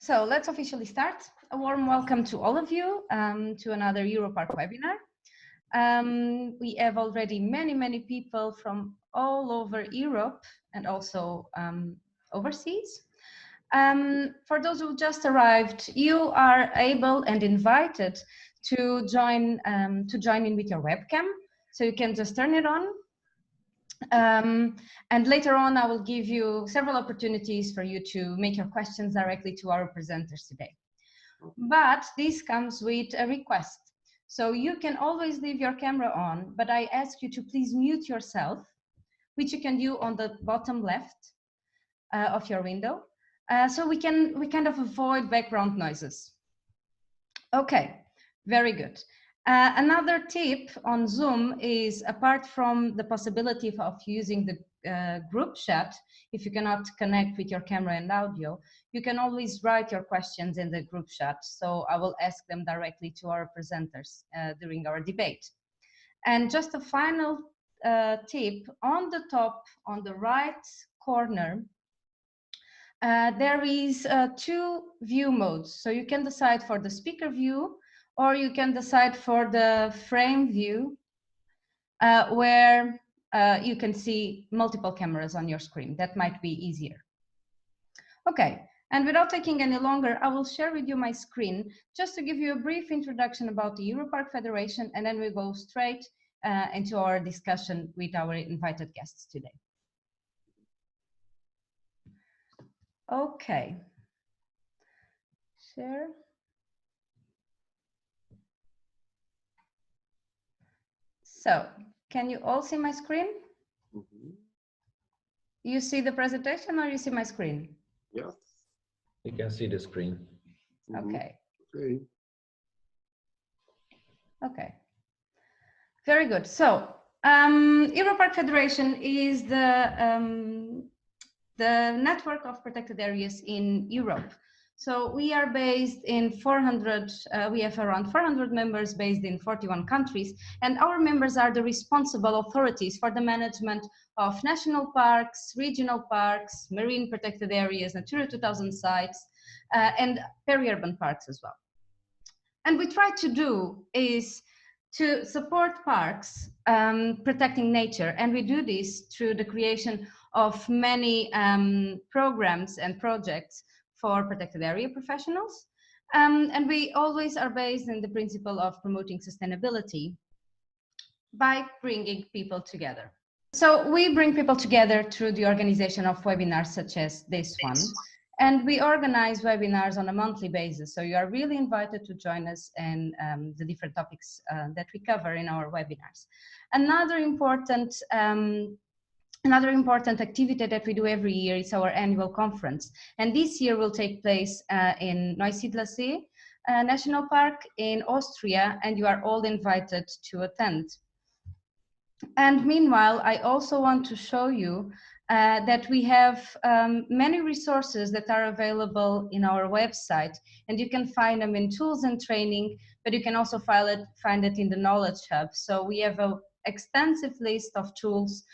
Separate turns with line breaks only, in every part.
So let's officially start. A warm welcome to all of you to another EUROPARC webinar. We have already many people from all over Europe and also overseas. For those who just arrived, you are able and invited to join in with your webcam. So you can just turn it on. And later on, I will give you several opportunities for you to make your questions directly to our presenters today. But this comes with a request. So you can always leave your camera on, but I ask you to please mute yourself, which you can do on the bottom left of your window, so we kind of avoid background noises. Okay, very good. Another tip on Zoom is, apart from the possibility of using the group chat, if you cannot connect with your camera and audio, you can always write your questions in the group chat. So I will ask them directly to our presenters during our debate. And just a final tip, on the top, on the right corner, there is two view modes. So you can decide for the speaker view, or you can decide for the frame view, where you can see multiple cameras on your screen. That might be easier. Okay, and without taking any longer, I will share with you my screen just to give you a brief introduction about the EUROPARC Federation, and then we go straight into our discussion with our invited guests today. Okay, share. So, can you all see my screen? Mm-hmm. You see the presentation or you see my screen?
Yes.
You can see the screen.
Okay.
Okay.
Okay. Very good. So, EUROPARC Federation is the network of protected areas in Europe. So we are based in 400, we have around 400 members based in 41 countries, and our members are the responsible authorities for the management of national parks, regional parks, marine protected areas, Natura 2000 sites, and peri-urban parks as well. And we try to do is to support parks protecting nature, and we do this through the creation of many programs and projects for protected area professionals. And we always are based in the principle of promoting sustainability by bringing people together. So we bring people together through the organization of webinars such as this one. And we organize webinars on a monthly basis. So you are really invited to join us in the different topics that we cover in our webinars. Another important activity that we do every year is our annual conference. And this year will take place in Neusiedlersee National Park in Austria, and you are all invited to attend. And meanwhile, I also want to show you that we have many resources that are available in our website, and you can find them in tools and training, but you can also find it in the Knowledge Hub. So we have an extensive list of tools,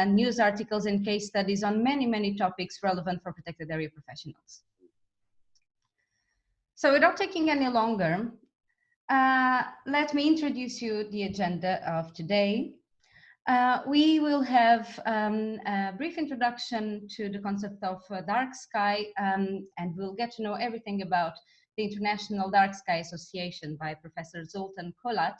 news articles and case studies on many topics relevant for protected area professionals. So without taking any longer, let me introduce you the agenda of today. We will have a brief introduction to the concept of dark sky, and we'll get to know everything about the International Dark Sky Association by Professor Zoltan Kolat.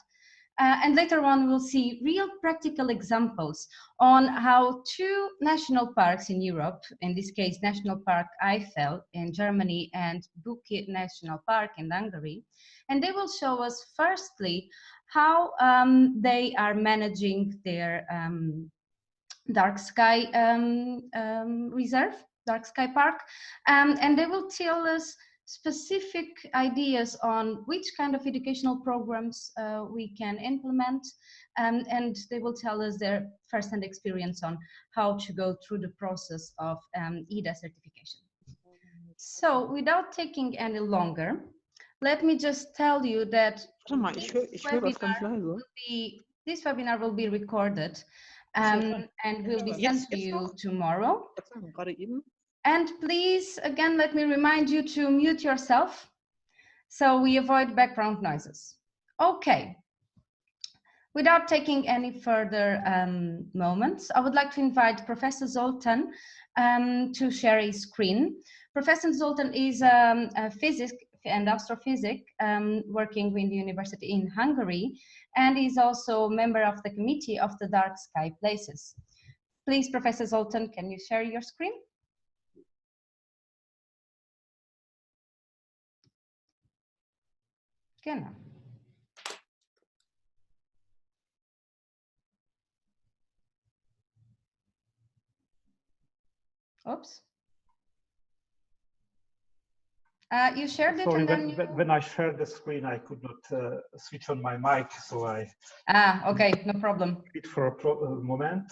And later on, we'll see real practical examples on how two national parks in Europe, in this case, National Park Eifel in Germany and Bukit National Park in Hungary. And they will show us, firstly, how they are managing their dark sky reserve, dark sky park, and they will tell us specific ideas on which kind of educational programs we can implement, and they will tell us their first-hand experience on how to go through the process of EDA certification. So without taking any longer, let me just tell you that this webinar will be recorded and will be sent to you tomorrow. And please, again, let me remind you to mute yourself so we avoid background noises. Okay. Without taking any further moments, I would like to invite Professor Zoltan to share his screen. Professor Zoltan is a physicist and astrophysics working with the university in Hungary, and is also a member of the Committee of the Dark Sky Places. Please, Professor Zoltan, can you share your screen? Genau. Oops. You shared it.
Sorry,
and then
when I shared the screen, I could not switch on my mic, so I.
Okay, no problem.
Wait for a moment.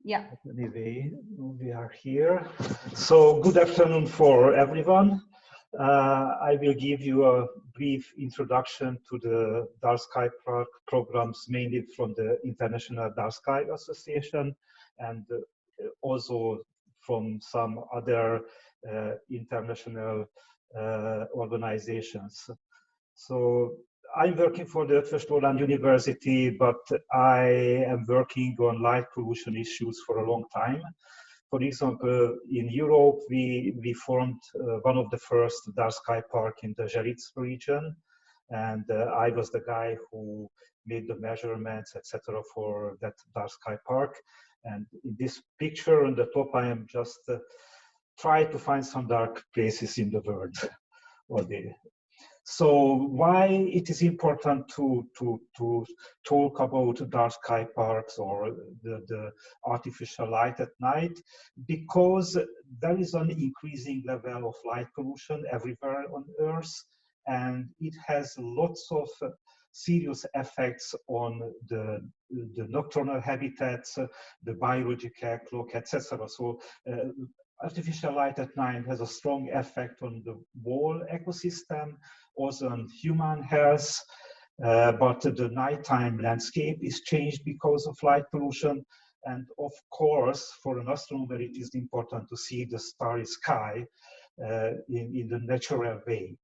Yeah.
Anyway, we are here. So good afternoon for everyone. I will give you a brief introduction to the Dark Sky programs, mainly from the International Dark Sky Association, and also from some other international organizations. So I'm working for the Roland University, but I am working on light pollution issues for a long time. For example, in Europe, we formed one of the first dark sky park in the Žeric region, and I was the guy who made the measurements, etc., for that dark sky park. And in this picture on the top, I am just trying to find some dark places in the world. So why it is important to talk about dark sky parks or the artificial light at night? Because there is an increasing level of light pollution everywhere on Earth, and it has lots of serious effects on the nocturnal habitats, the biological clock, etc. So artificial light at night has a strong effect on the whole ecosystem, also on human health, but the nighttime landscape is changed because of light pollution. And of course, for an astronomer, it is important to see the starry sky in the natural way.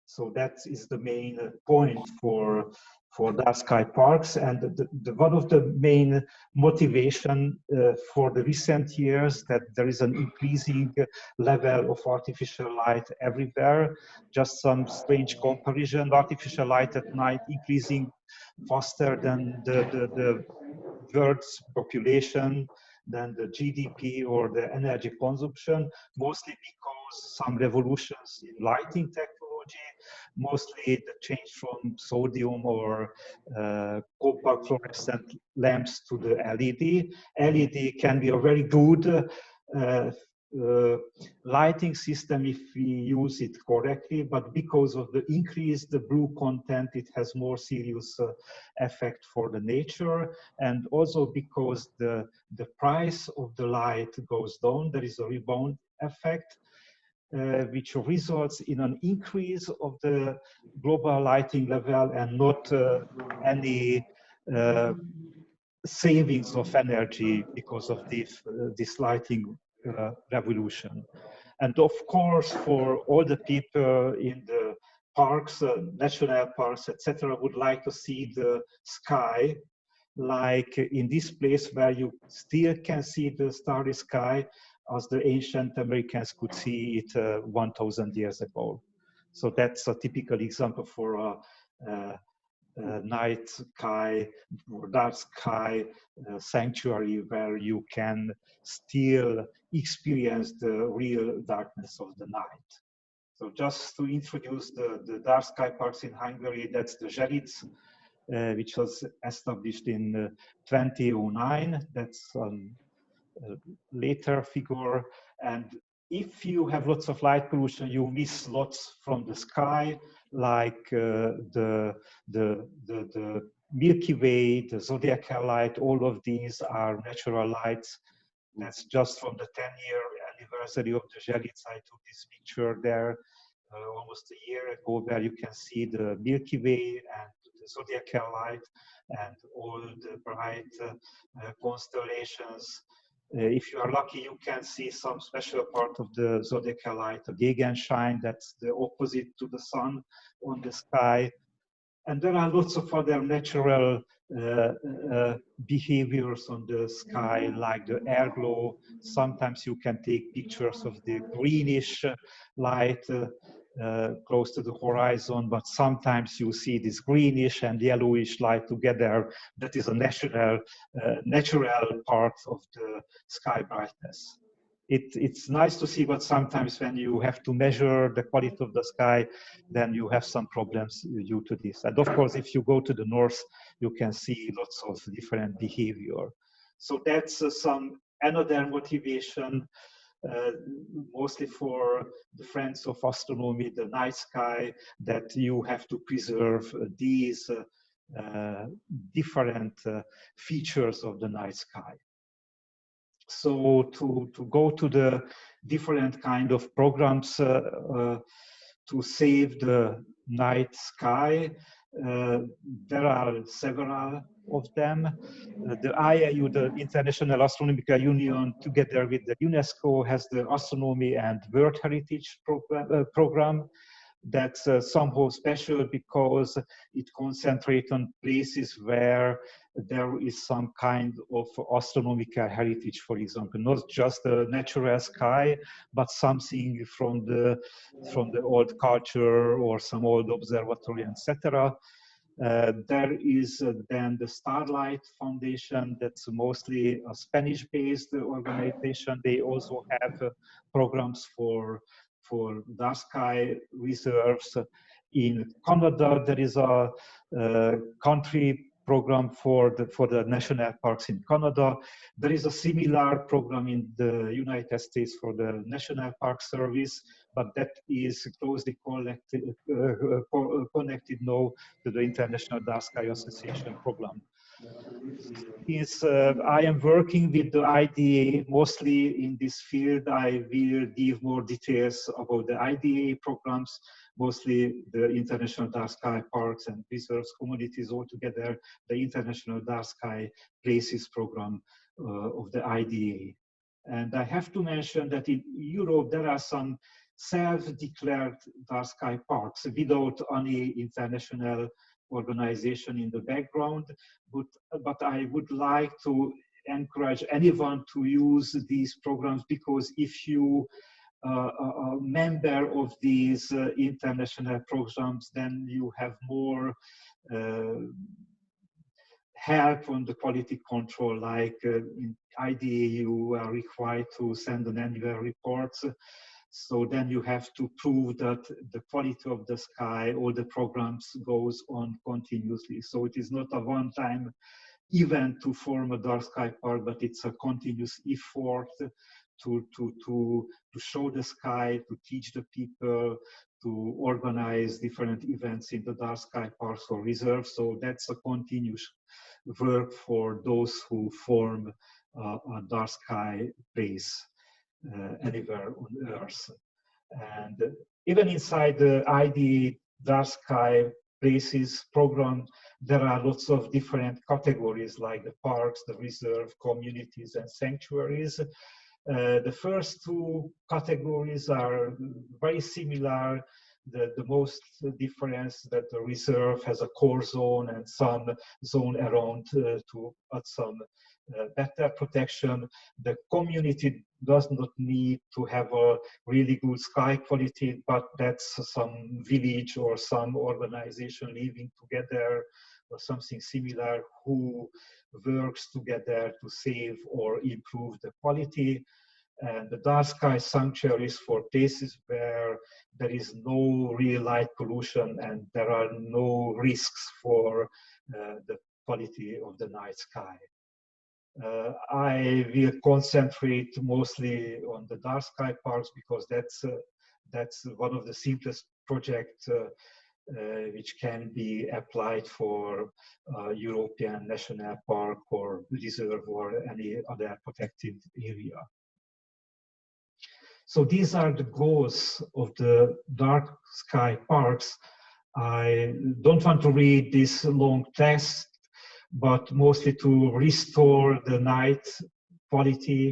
So that is the main point for dark sky parks, and one of the main motivation for the recent years that there is an increasing level of artificial light everywhere. Just some strange comparison: artificial light at night increasing faster than the world's population, than the GDP or the energy consumption, mostly because some revolutions in lighting technology, mostly the change from sodium or compact fluorescent lamps to the LED. LED can be a very good lighting system if we use it correctly, but because of the increased blue content, it has more serious effect for the nature, and also because the price of the light goes down, there is a rebound effect, which results in an increase of the global lighting level and not any savings of energy because of this lighting revolution. And of course, for all the people in the parks, national parks, etc., would like to see the sky like in this place where you still can see the starry sky as the ancient Americans could see it 1,000 years ago. So that's a typical example for a night sky or dark sky sanctuary where you can still experience the real darkness of the night. So just to introduce the dark sky parks in Hungary, that's the Žeric, which was established in 2009. That's a later figure. And if you have lots of light pollution, you miss lots from the sky, like the Milky Way, the Zodiacal light. All of these are natural lights. That's just from the 10-year anniversary of the Žeric. I took this picture there almost a year ago, where you can see the Milky Way and the Zodiacal light and all the bright constellations If you are lucky, you can see some special part of the zodiacal light, a Gegenschein, that's the opposite to the sun on the sky. And there are lots of other natural behaviors on the sky, like the airglow. Sometimes you can take pictures of the greenish light close to the horizon, but sometimes you see this greenish and yellowish light together. That is a natural part of the sky brightness. It's nice to see, but sometimes when you have to measure the quality of the sky, then you have some problems due to this. And of course, if you go to the north, you can see lots of different behavior. So that's another motivation, mostly for the friends of astronomy, the night sky, that you have to preserve these different features of the night sky. So to go to the different kind of programs to save the night sky, there are several of them. The IAU, the International Astronomical Union, together with the UNESCO, has the Astronomy and World Heritage program. That's somehow special because it concentrates on places where there is some kind of astronomical heritage, for example, not just the natural sky, but something from the old culture or some old observatory, etc. There is then the Starlight Foundation, that's mostly a Spanish-based organization. They also have programs for dark sky reserves. In Canada, there is a country program for the national parks in Canada. There is a similar program in the United States for the National Park Service, but that is closely connected now to the International Dark Sky Association program. I am working with the IDA mostly in this field. I will give more details about the IDA programs, mostly the International Dark Sky Parks and Reserves communities altogether, the International Dark Sky Places program of the IDA. And I have to mention that in Europe, there are some self-declared dark sky parks without any international organization in the background, but I would like to encourage anyone to use these programs, because if you are a member of these international programs, then you have more help on the quality control, like in IDA you are required to send an annual report. So then you have to prove that the quality of the sky, all the programs goes on continuously. So it is not a one-time event to form a dark sky park, but it's a continuous effort to show the sky, to teach the people, to organize different events in the dark sky parks or reserves. So that's a continuous work for those who form a dark sky place anywhere on Earth. And even inside the ID Dark Sky Places program, there are lots of different categories, like the parks, the reserve, communities, and sanctuaries. The first two categories are very similar. The most difference that the reserve has a core zone and some zone around to add some better protection. The community does not need to have a really good sky quality, but that's some village or some organization living together or something similar who works together to save or improve the quality. And the dark sky sanctuaries for places where there is no real light pollution and there are no risks for the quality of the night sky. I will concentrate mostly on the dark sky parks because that's one of the simplest projects which can be applied for European national park or reserve or any other protected area. So these are the goals of the dark sky parks. I don't want to read this long text, but mostly to restore the night quality,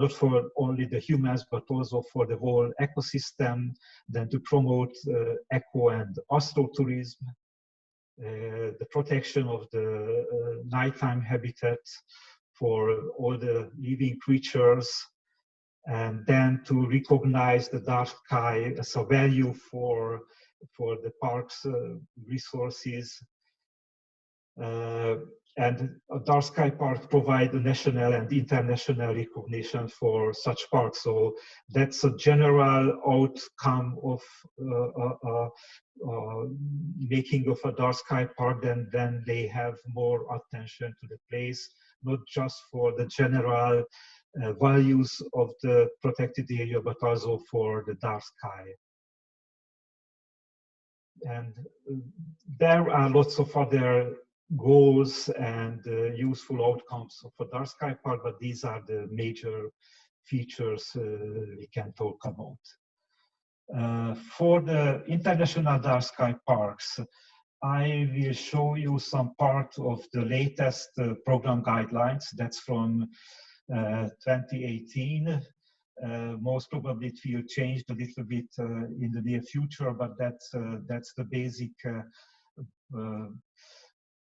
not for only the humans, but also for the whole ecosystem, then to promote eco and astrotourism, the protection of the nighttime habitat for all the living creatures, and then to recognize the dark sky as a value for the park's resources. And dark sky parks provide national and international recognition for such parks. So that's a general outcome of making of a dark sky park. Then they have more attention to the place, not just for the general values of the protected area, but also for the dark sky. And there are lots of other goals and useful outcomes of a dark sky park, but these are the major features we can talk about. For the international dark sky parks, I will show you some part of the latest program guidelines. That's from 2018. Most probably it will change a little bit in the near future, but that's the basic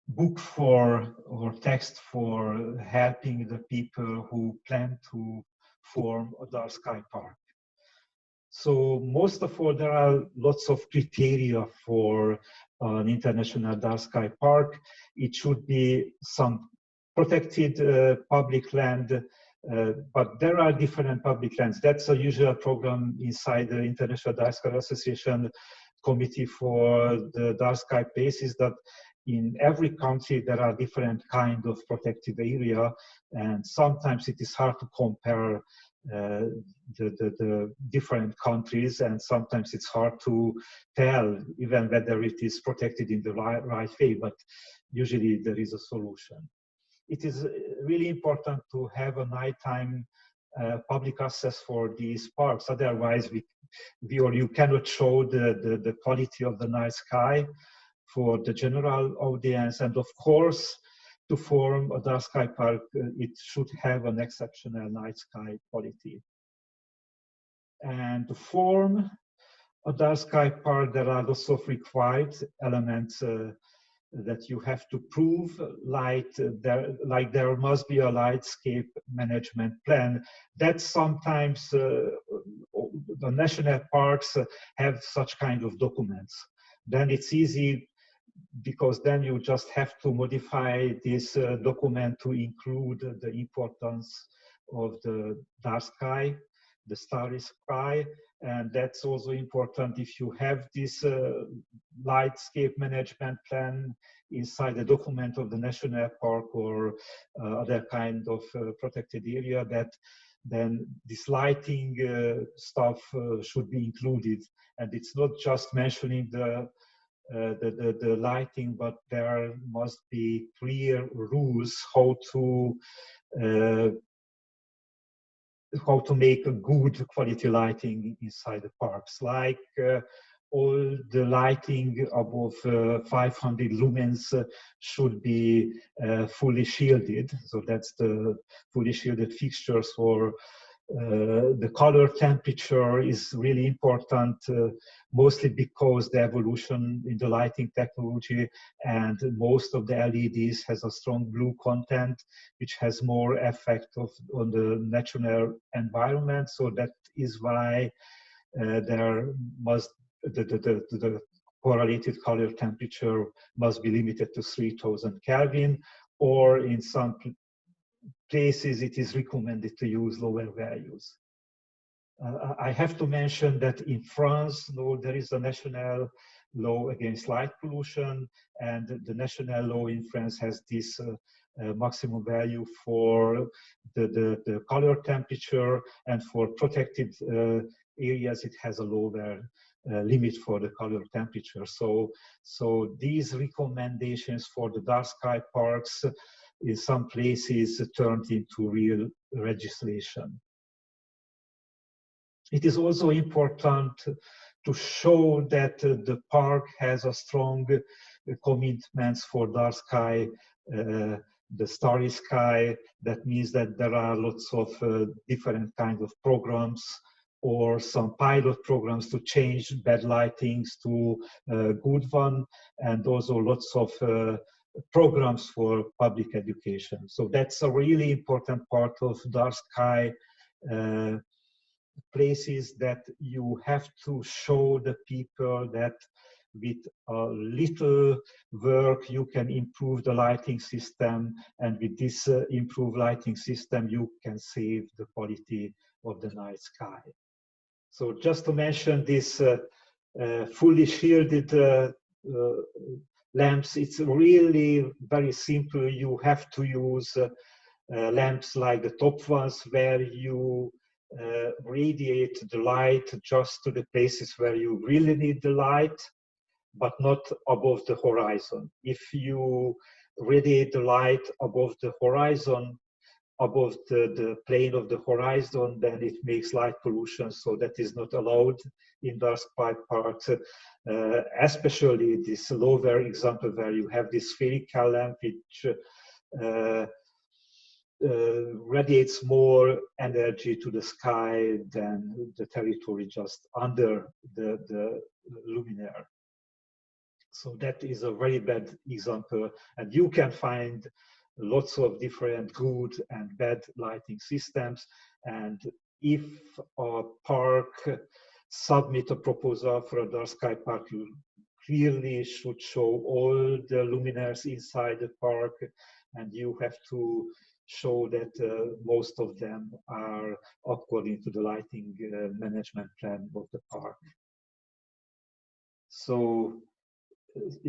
book for, or text for, helping the people who plan to form a dark sky park. So most of all, there are lots of criteria for an international dark sky park. It should be some protected public land, but there are different public lands. That's a usual program inside the International Dark Sky Association Committee for the Dark Sky Places, that in every country there are different kind of protected area, and sometimes it is hard to compare the different countries, and sometimes it's hard to tell even whether it is protected in the right way, but usually there is a solution. It is really important to have a nighttime public access for these parks, otherwise you cannot show the quality of the night sky for the general audience. And of course, to form a dark sky park, it should have an exceptional night sky quality. And to form a dark sky park, there are lots of required elements that you have to prove, like there must be a lightscape management plan. That sometimes the national parks have such kind of documents. Then it's easy, because then you just have to modify this document to include the importance of the dark sky, the starry sky. And that's also important if you have this lightscape management plan inside the document of the national park or other kind of protected area, that then this lighting stuff should be included. And it's not just mentioning the lighting, but there must be clear rules how to make a good quality lighting inside the parks, like all the lighting above 500 lumens should be fully shielded. So that's the fully shielded fixtures. For the color temperature is really important, mostly because the evolution in the lighting technology, and most of the LEDs has a strong blue content, which has more effect on the natural environment. So that is why there must the correlated color temperature must be limited to 3000 Kelvin, or in some places it is recommended to use lower values. I have to mention that in France, there is a national law against light pollution, and the national law in France has this maximum value for the color temperature, and for protected areas it has a lower limit for the color temperature. So these recommendations for the dark sky parks in some places turned into real legislation. It is also important to show that the park has a strong commitments for dark sky the starry sky. That means that there are lots of different kinds of programs or some pilot programs to change bad lightings to good one, and also lots of programs for public education. So that's a really important part of dark sky places, that you have to show the people that with a little work you can improve the lighting system, and with this improved lighting system you can save the quality of the night sky. So just to mention this fully shielded lamps, it's really very simple. You have to use lamps like the top ones, where you radiate the light just to the places where you really need the light, but not above the horizon. If you radiate the light above the horizon, above the plane of the horizon, then it makes light pollution, so that is not allowed in dark sky parks. Especially this lower example where you have this spherical lamp, which radiates more energy to the sky than the territory just under the luminaire. So that is a very bad example, and you can find lots of different good and bad lighting systems. And if a park submit a proposal for a dark sky park, you clearly should show all the luminaires inside the park, and you have to show that most of them are according to the lighting management plan of the park. So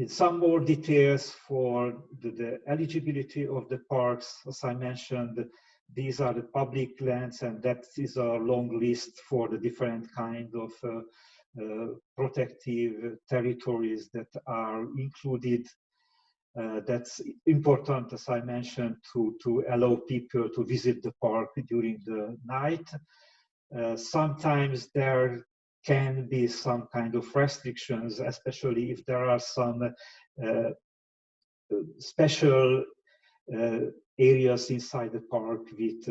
some more details for the eligibility of the parks. As I mentioned, these are the public lands, and that is a long list for the different kind of protective territories that are included. That's important, as I mentioned, to allow people to visit the park during the night. Sometimes there can be some kind of restrictions, especially if there are some special areas inside the park with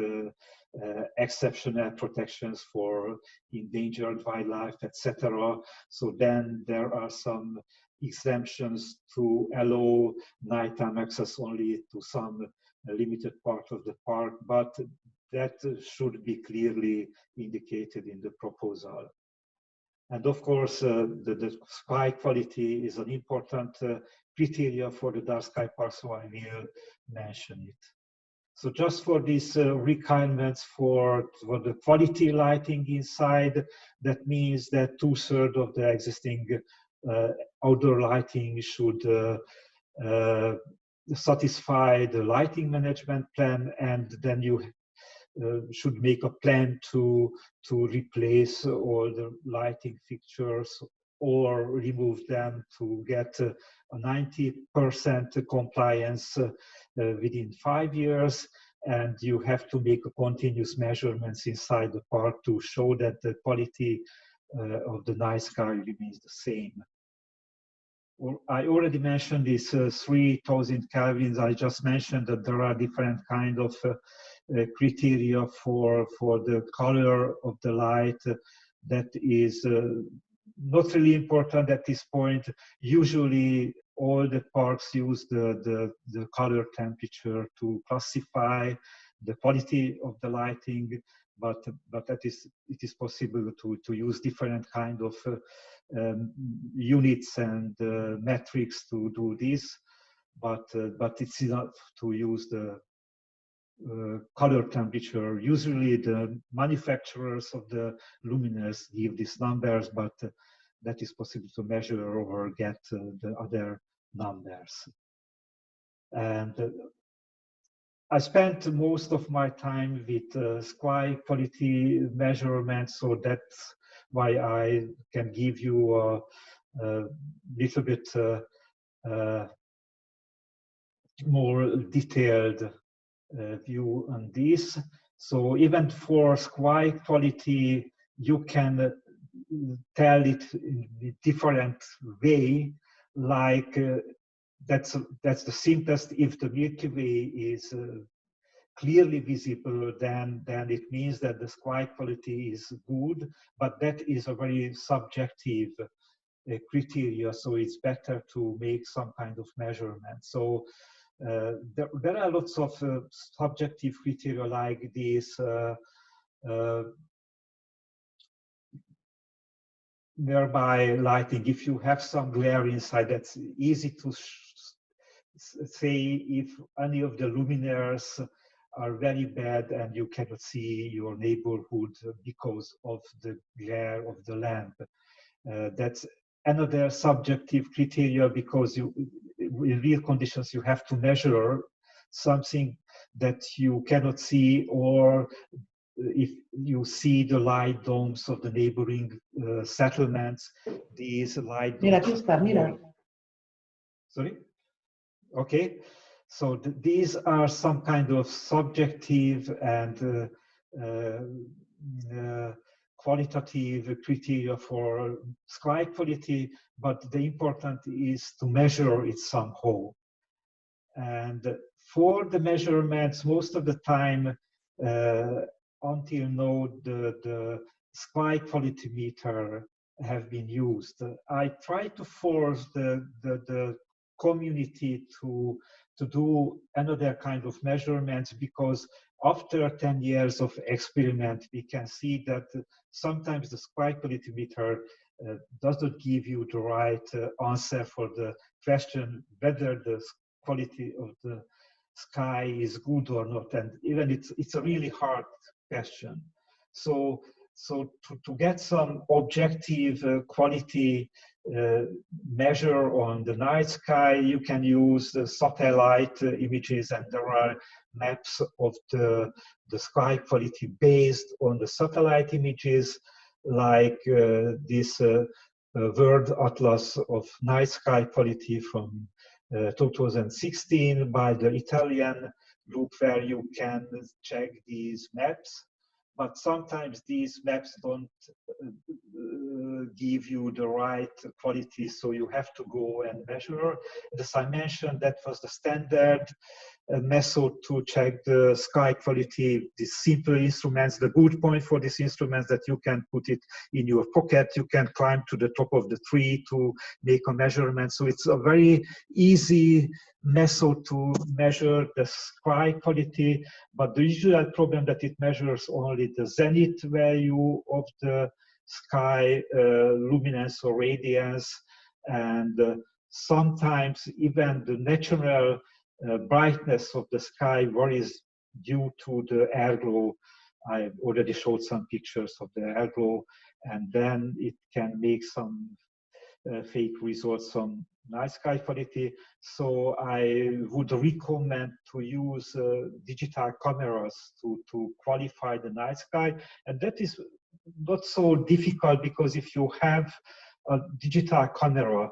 exceptional protections for endangered wildlife, etc. So then there are some exemptions to allow nighttime access only to some limited part of the park, but that should be clearly indicated in the proposal. And of course, the sky quality is an important criteria for the dark sky park, so I will mention it. So just for these requirements for the quality lighting inside, that means that 2/3 of the existing outdoor lighting should satisfy the lighting management plan, and then you should make a plan to replace all the lighting fixtures or remove them to get a 90% compliance within 5 years. And you have to make a continuous measurements inside the park to show that the quality of the night sky remains the same. I already mentioned this 3000 kelvins. I just mentioned that there are different kind of criteria for the color of the light. That is not really important at this point. Usually all the parks use the color temperature to classify the quality of the lighting, but it is possible to use different kind of units and metrics to do this, but it's enough to use the color temperature. Usually the manufacturers of the luminaires give these numbers, but that is possible to measure or get the other numbers. And I spent most of my time with sky quality measurements, so that's why I can give you a little bit more detailed view on this. So even for sky quality, you can tell it in a different way, like that's the simplest. If the Milky Way is clearly visible, then it means that the sky quality is good, but that is a very subjective criteria, so it's better to make some kind of measurement. So there are lots of subjective criteria like this. Nearby lighting, if you have some glare inside, that's easy to say if any of the luminaires are very bad and you cannot see your neighborhood because of the glare of the lamp. That's another subjective criteria, because in real conditions you have to measure something that you cannot see, or if you see the light domes of the neighboring settlements, these light domes.
Mira, aquí está, mira.
Sorry? Okay. So these are some kind of subjective and qualitative criteria for sky quality, but the important is to measure it somehow. And for the measurements, most of the time, until now, the sky quality meter have been used. I try to force the community to do another kind of measurements, because after 10 years of experiment, we can see that sometimes the sky quality meter does not give you the right answer for the question whether the quality of the sky is good or not, and even it's a really hard question. So to get some objective quality measure on the night sky, you can use the satellite images, and there are maps of the sky quality based on the satellite images, like this World Atlas of Night Sky Quality from 2016 by the Italian group, where you can check these maps. But sometimes these maps don't give you the right quality, so you have to go and measure. As I mentioned, that was the standard method to check the sky quality. These simple instruments, the good point for these instruments that you can put it in your pocket, you can climb to the top of the tree to make a measurement. So it's a very easy method to measure the sky quality, but the usual problem that it measures only the zenith value of the sky luminance or radiance, and sometimes even the natural brightness of the sky varies due to the airglow. I already showed some pictures of the airglow, and then it can make some fake results on night sky quality. So I would recommend to use digital cameras to qualify the night sky, and that is not so difficult, because if you have a digital camera,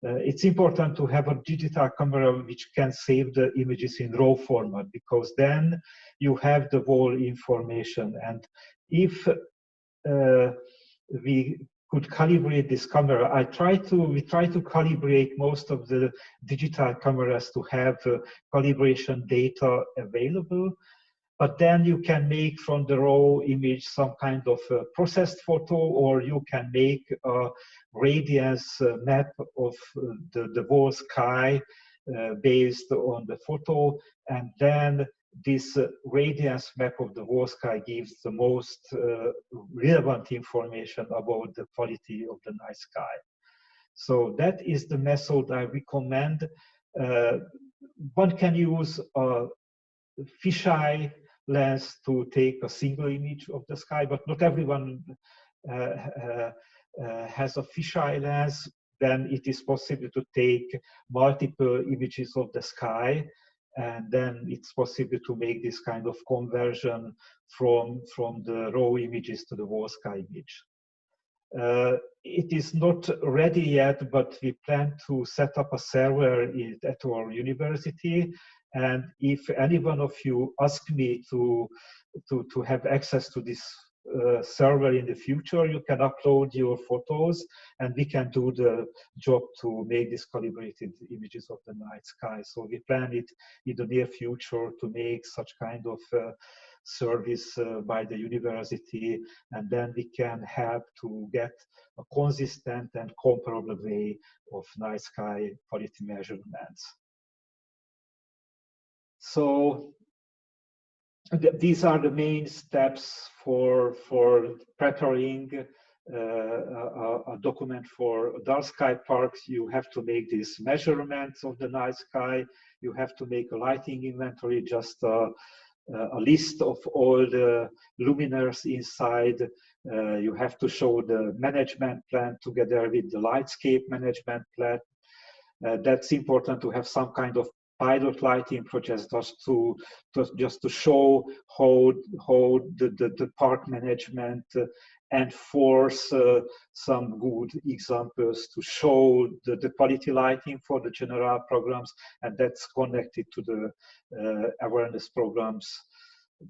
it's important to have a digital camera which can save the images in RAW format, because then you have the whole information. And if we could calibrate this camera, we try to calibrate most of the digital cameras to have calibration data available. But then you can make from the raw image some kind of processed photo, or you can make a radiance map of the whole sky based on the photo. And then this radiance map of the whole sky gives the most relevant information about the quality of the night sky. So that is the method I recommend. One can use a fisheye lens to take a single image of the sky, but not everyone has a fisheye lens. Then it is possible to take multiple images of the sky, and then it's possible to make this kind of conversion from the raw images to the whole sky image. It is not ready yet, but we plan to set up a server at our university. And if any one of you ask me to have access to this server in the future, you can upload your photos, and we can do the job to make these calibrated images of the night sky. So we plan it in the near future to make such kind of service by the university, and then we can help to get a consistent and comparable way of night sky quality measurements. So these are the main steps for preparing a document for dark sky parks. You have to make these measurements of the night sky. You have to make a lighting inventory, just a list of all the luminaires inside. You have to show the management plan together with the lightscape management plan. That's important to have some kind of pilot lighting projects just to show how the park management enforce some good examples to show the quality lighting for the general programs, and that's connected to the awareness programs.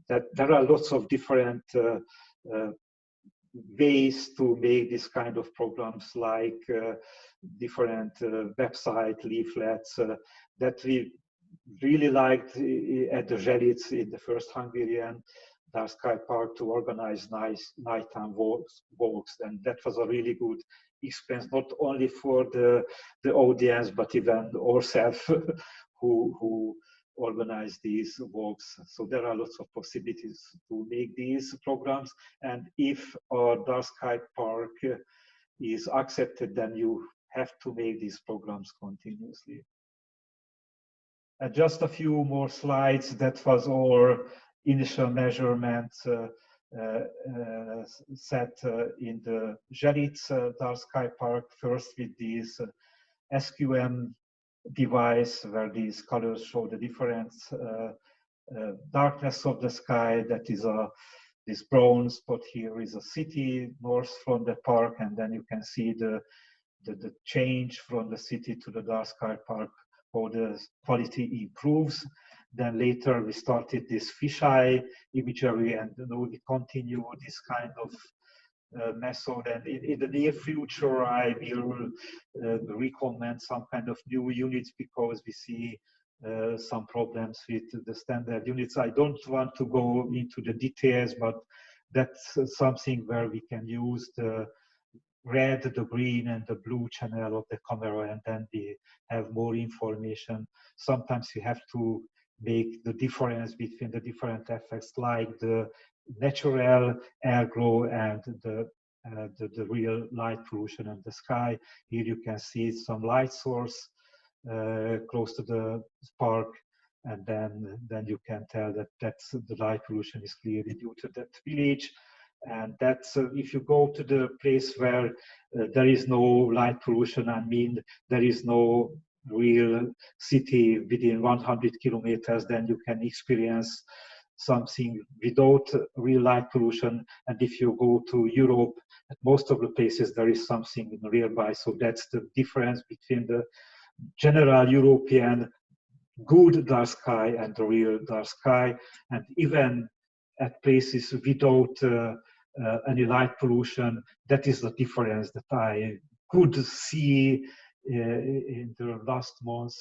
That there are lots of different ways to make this kind of programs, like different website leaflets that we really liked at the Zelic in the first Hungarian Dark Sky Park to organize nice nighttime walks, and that was a really good experience, not only for the audience but even ourselves who organize these walks. So there are lots of possibilities to make these programs, and if a Dark Sky Park is accepted, then you have to make these programs continuously. And just a few more slides. That was our initial measurements set in the Zelic Dark Sky Park, first with this SQM device where these colors show the different darkness of the sky. That is this brown spot here is a city north from the park, and then you can see the change from the city to the Dark Sky Park, how the quality improves. Then later we started this fisheye imagery, and we continue this kind of method. And in the near future, I will recommend some kind of new units, because we see some problems with the standard units. I don't want to go into the details, but that's something where we can use the red, the green, and the blue channel of the camera, and then we have more information. Sometimes we have to make the difference between the different effects, like the natural airglow and the real light pollution in the sky. Here you can see some light source close to the park, and then you can tell that that's the light pollution is clearly due to that village. And that's if you go to the place where there is no light pollution, I mean there is no real city within 100 kilometers, then you can experience something without real light pollution. And if you go to Europe, at most of the places there is something nearby. So that's the difference between the general European good dark sky and the real dark sky. And even at places without any light pollution, that is the difference that I could see in the last months.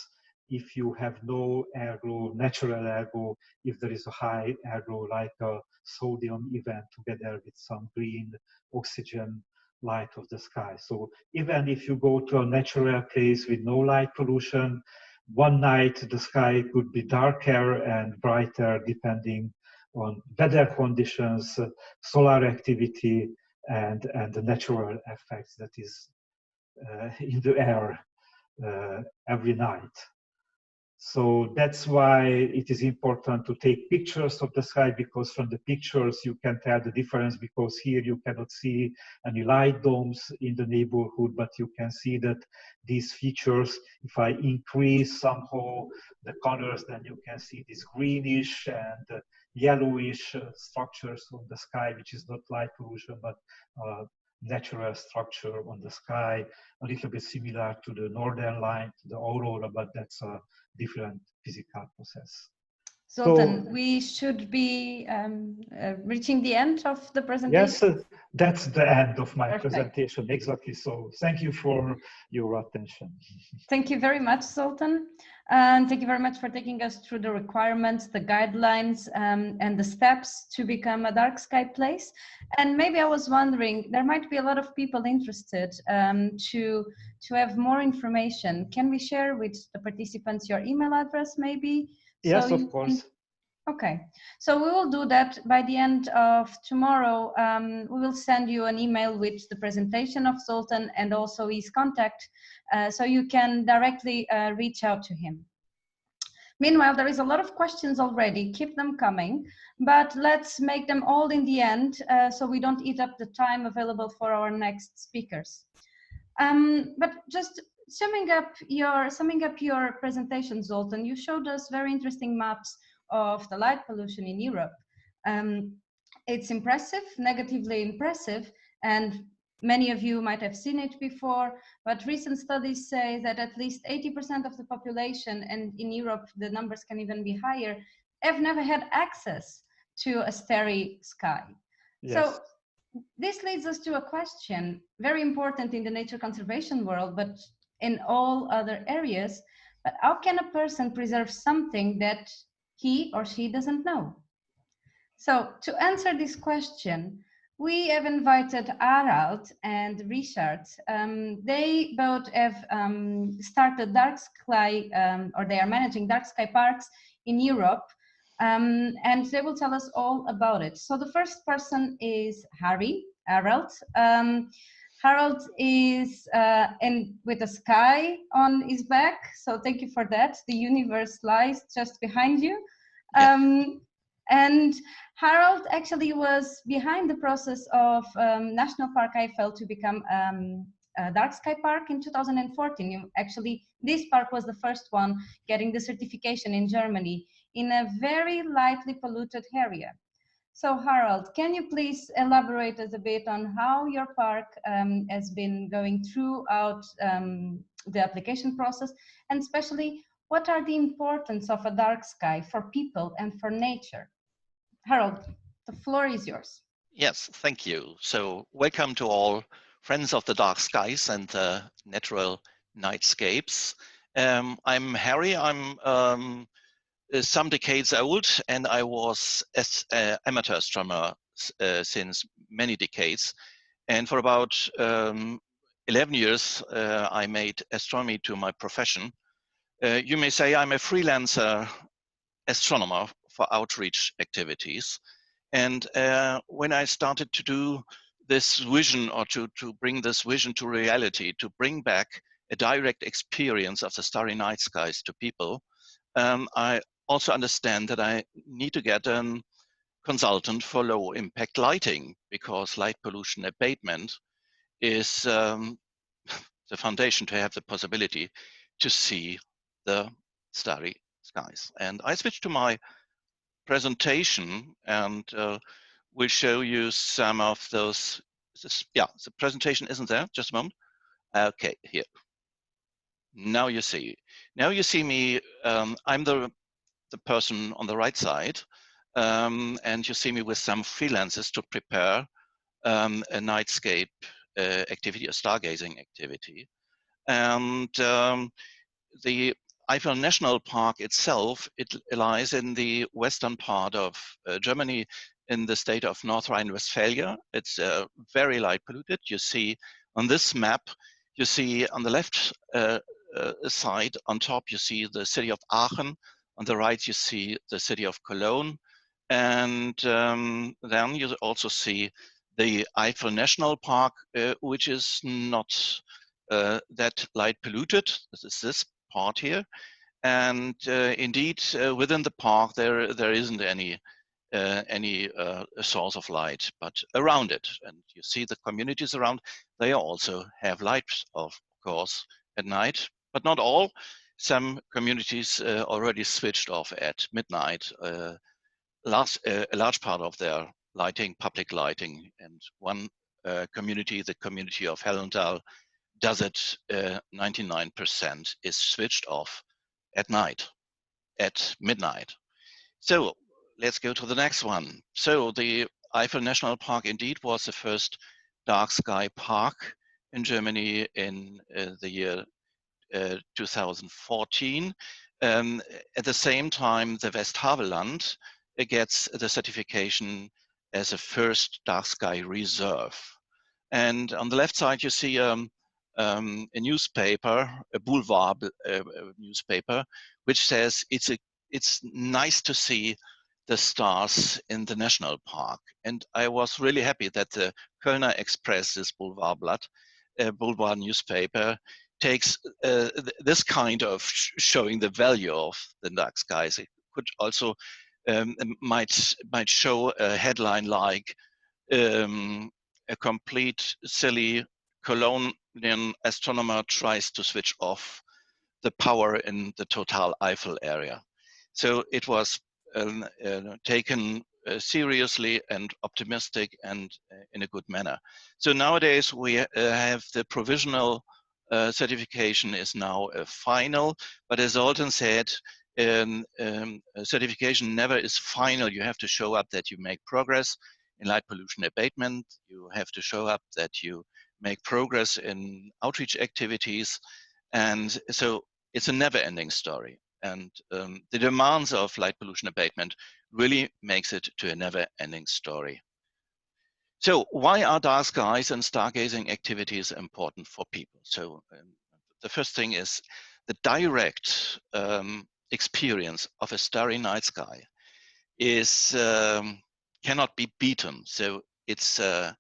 If you have no airglow, natural airglow, if there is a high airglow like a sodium event together with some green oxygen light of the sky. So even if you go to a natural place with no light pollution, one night the sky could be darker and brighter depending on weather conditions, solar activity, and the natural effects that is in the air every night. So that's why it is important to take pictures of the sky, because from the pictures you can tell the difference, because here you cannot see any light domes in the neighborhood, but you can see that these features, if I increase somehow the colors, then you can see this greenish and yellowish structures on the sky, which is not light pollution, but natural structure on the sky, a little bit similar to the northern light, the aurora, but that's a different physical process.
Zoltan, we should be reaching the end of the presentation.
Yes, that's the end of my
Perfect.
presentation, exactly. So thank you for your attention.
Thank you very much, Zoltan. And thank you very much for taking us through the requirements, the guidelines, and the steps to become a dark sky place. And maybe I was wondering, there might be a lot of people interested to have more information. Can we share with the participants your email address, maybe?
Yes, of course.
Okay, so we will do that by the end of tomorrow. We will send you an email with the presentation of Zoltan and also his contact, so you can directly reach out to him. Meanwhile, there is a lot of questions already. Keep them coming, but let's make them all in the end, so we don't eat up the time available for our next speakers. But just summing up your presentation, Zoltan, you showed us very interesting maps of the light pollution in Europe. It's impressive, negatively impressive, and many of you might have seen it before, but recent studies say that at least 80% of the population, and in Europe the numbers can even be higher, have never had access to a starry sky.
Yes.
So this leads us to a question, very important in the nature conservation world, but in all other areas. But how can a person preserve something that he or she doesn't know? So to answer this question, we have invited Harald and Richard. They both have started dark sky, or they are managing dark sky parks in Europe. And they will tell us all about it. So the first person is Harald. Harald is with a sky on his back. So thank you for that. The universe lies just behind you. And Harald actually was behind the process of National Park Eiffel to become a dark sky park in 2014. Actually, this park was the first one getting the certification in Germany in a very lightly polluted area. So Harald, can you please elaborate us a bit on how your park has been going throughout the application process, and especially what are the importance of a dark sky for people and for nature? Harald, the floor is yours.
Yes, thank you. So welcome to all friends of the dark skies and the natural nightscapes. I'm Harry. I'm some decades old, and I was an amateur astronomer since many decades. And for about 11 years, I made astronomy to my profession. You may say I'm a freelancer astronomer for outreach activities. And when I started to do this vision, or to bring this vision to reality, to bring back a direct experience of the starry night skies to people, I also understand that I need to get a consultant for low impact lighting, because light pollution abatement is the foundation to have the possibility to see the starry skies. And I switched to my presentation, and we'll show you some of those. Yeah, the presentation isn't there, just a moment. Okay, here. Now you see me. I'm the person on the right side, and you see me with some freelancers to prepare a nightscape activity, a stargazing activity. And the Eifel National Park itself, it lies in the western part of Germany, in the state of North Rhine-Westphalia. It's very light polluted. You see on this map, you see on the left side, on top, you see the city of Aachen. On the right, you see the city of Cologne. And then you also see the Eifel National Park, which is not that light polluted. This is this part here. And indeed, within the park, there isn't any source of light, but around it. And you see the communities around, they also have lights, of course, at night, but not all. Some communities already switched off at midnight. A large part of their lighting, public lighting, and one community, the community of Hellenthal, does it 99% is switched off at night, at midnight. So let's go to the next one. So the Eifel National Park indeed was the first dark sky park in Germany in the year 2014. At the same time, the Westhaveland gets the certification as a first dark sky reserve. And on the left side, you see a newspaper, a boulevard newspaper, which says it's nice to see the stars in the national park. And I was really happy that the Kölner Express, this boulevard newspaper, takes this kind of showing the value of the dark skies. It could also might show a headline like a complete silly Colombian astronomer tries to switch off the power in the Total Eiffel area. So it was taken seriously and optimistic and in a good manner. So nowadays we have the provisional certification is now a final, but as Alton said, certification never is final. You have to show up that you make progress in light pollution abatement. You have to show up that you make progress in outreach activities. And so it's a never-ending story. And the demands of light pollution abatement really makes it to a never-ending story. So why are dark skies and stargazing activities important for people? So the first thing is the direct experience of a starry night sky is cannot be beaten. So it's a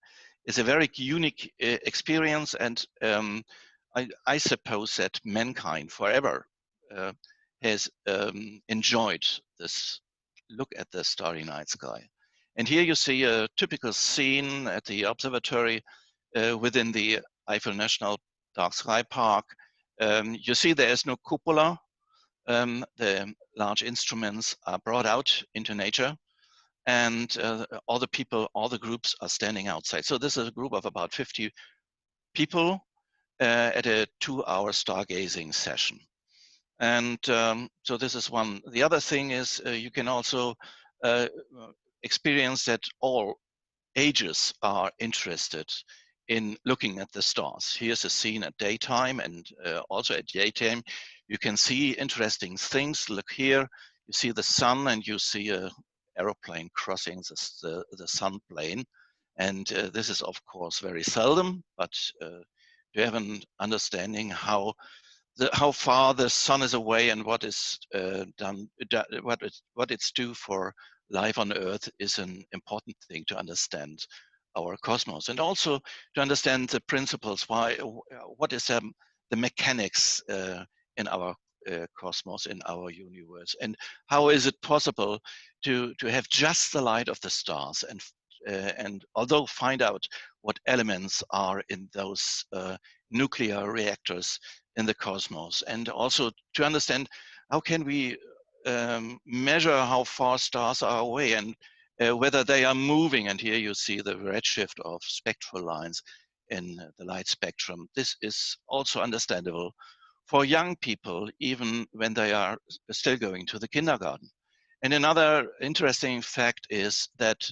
very unique experience, and I suppose that mankind forever has enjoyed this look at the starry night sky. And here you see a typical scene at the observatory within the Eifel National Dark Sky Park. You see there is no cupola. The large instruments are brought out into nature, and all the people, all the groups are standing outside. So this is a group of about 50 people at a 2-hour stargazing session. And so this is one. The other thing is you can also experience that all ages are interested in looking at the stars. Here's a scene at daytime, and also at daytime you can see interesting things. Look here, you see the sun, and you see a aeroplane crossing the sun plane. And this is of course very seldom, but to have an understanding how far the sun is away and what is what it's do for life on Earth is an important thing to understand our cosmos, and also to understand the principles, what is the mechanics in our cosmos, in our universe, and how is it possible to have just the light of the stars, and although find out what elements are in those nuclear reactors in the cosmos, and also to understand how can we measure how far stars are away, and whether they are moving. And here you see the redshift of spectral lines in the light spectrum. This is also understandable for young people, even when they are still going to the kindergarten. And another interesting fact is that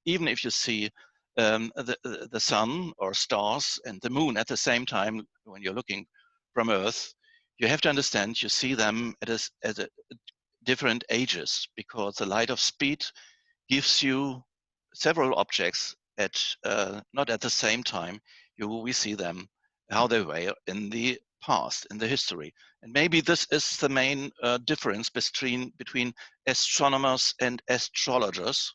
even if you see the sun or stars and the moon at the same time when you're looking from Earth, you have to understand you see them at different ages, because the light of speed gives you several objects at not at the same time. We see them how they were in the past, in the history. And maybe this is the main difference between astronomers and astrologers.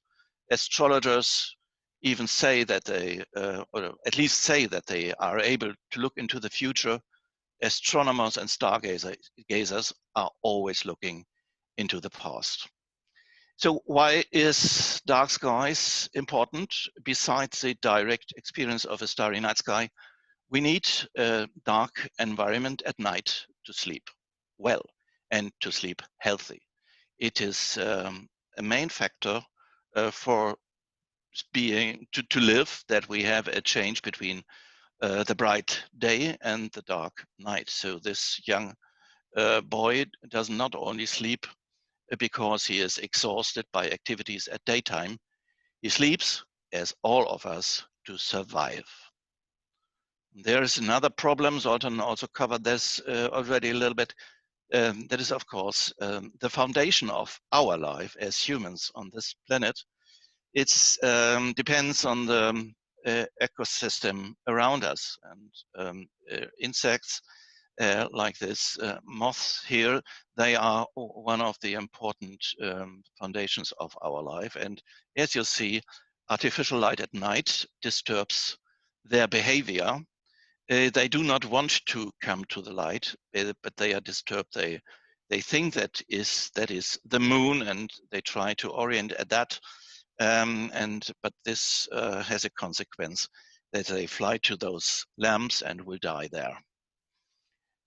Astrologers even say that they, or at least say that they are able to look into the future. Astronomers and stargazers are always looking into the past. So why is dark skies important? Besides the direct experience of a starry night sky, we need a dark environment at night to sleep well and to sleep healthy. It is a main factor for to live, that we have a change between the bright day and the dark night. So this young boy does not only sleep because he is exhausted by activities at daytime. He sleeps, as all of us, to survive. There is another problem. Zoltan also covered this already a little bit. That is, of course, the foundation of our life as humans on this planet. It depends on the ecosystem around us, and insects like this moths here, they are one of the important foundations of our life. And as you see, artificial light at night disturbs their behavior. They do not want to come to the light, but they are disturbed. They think that is the moon, and they try to orient at that. But this has a consequence that they fly to those lamps and will die there.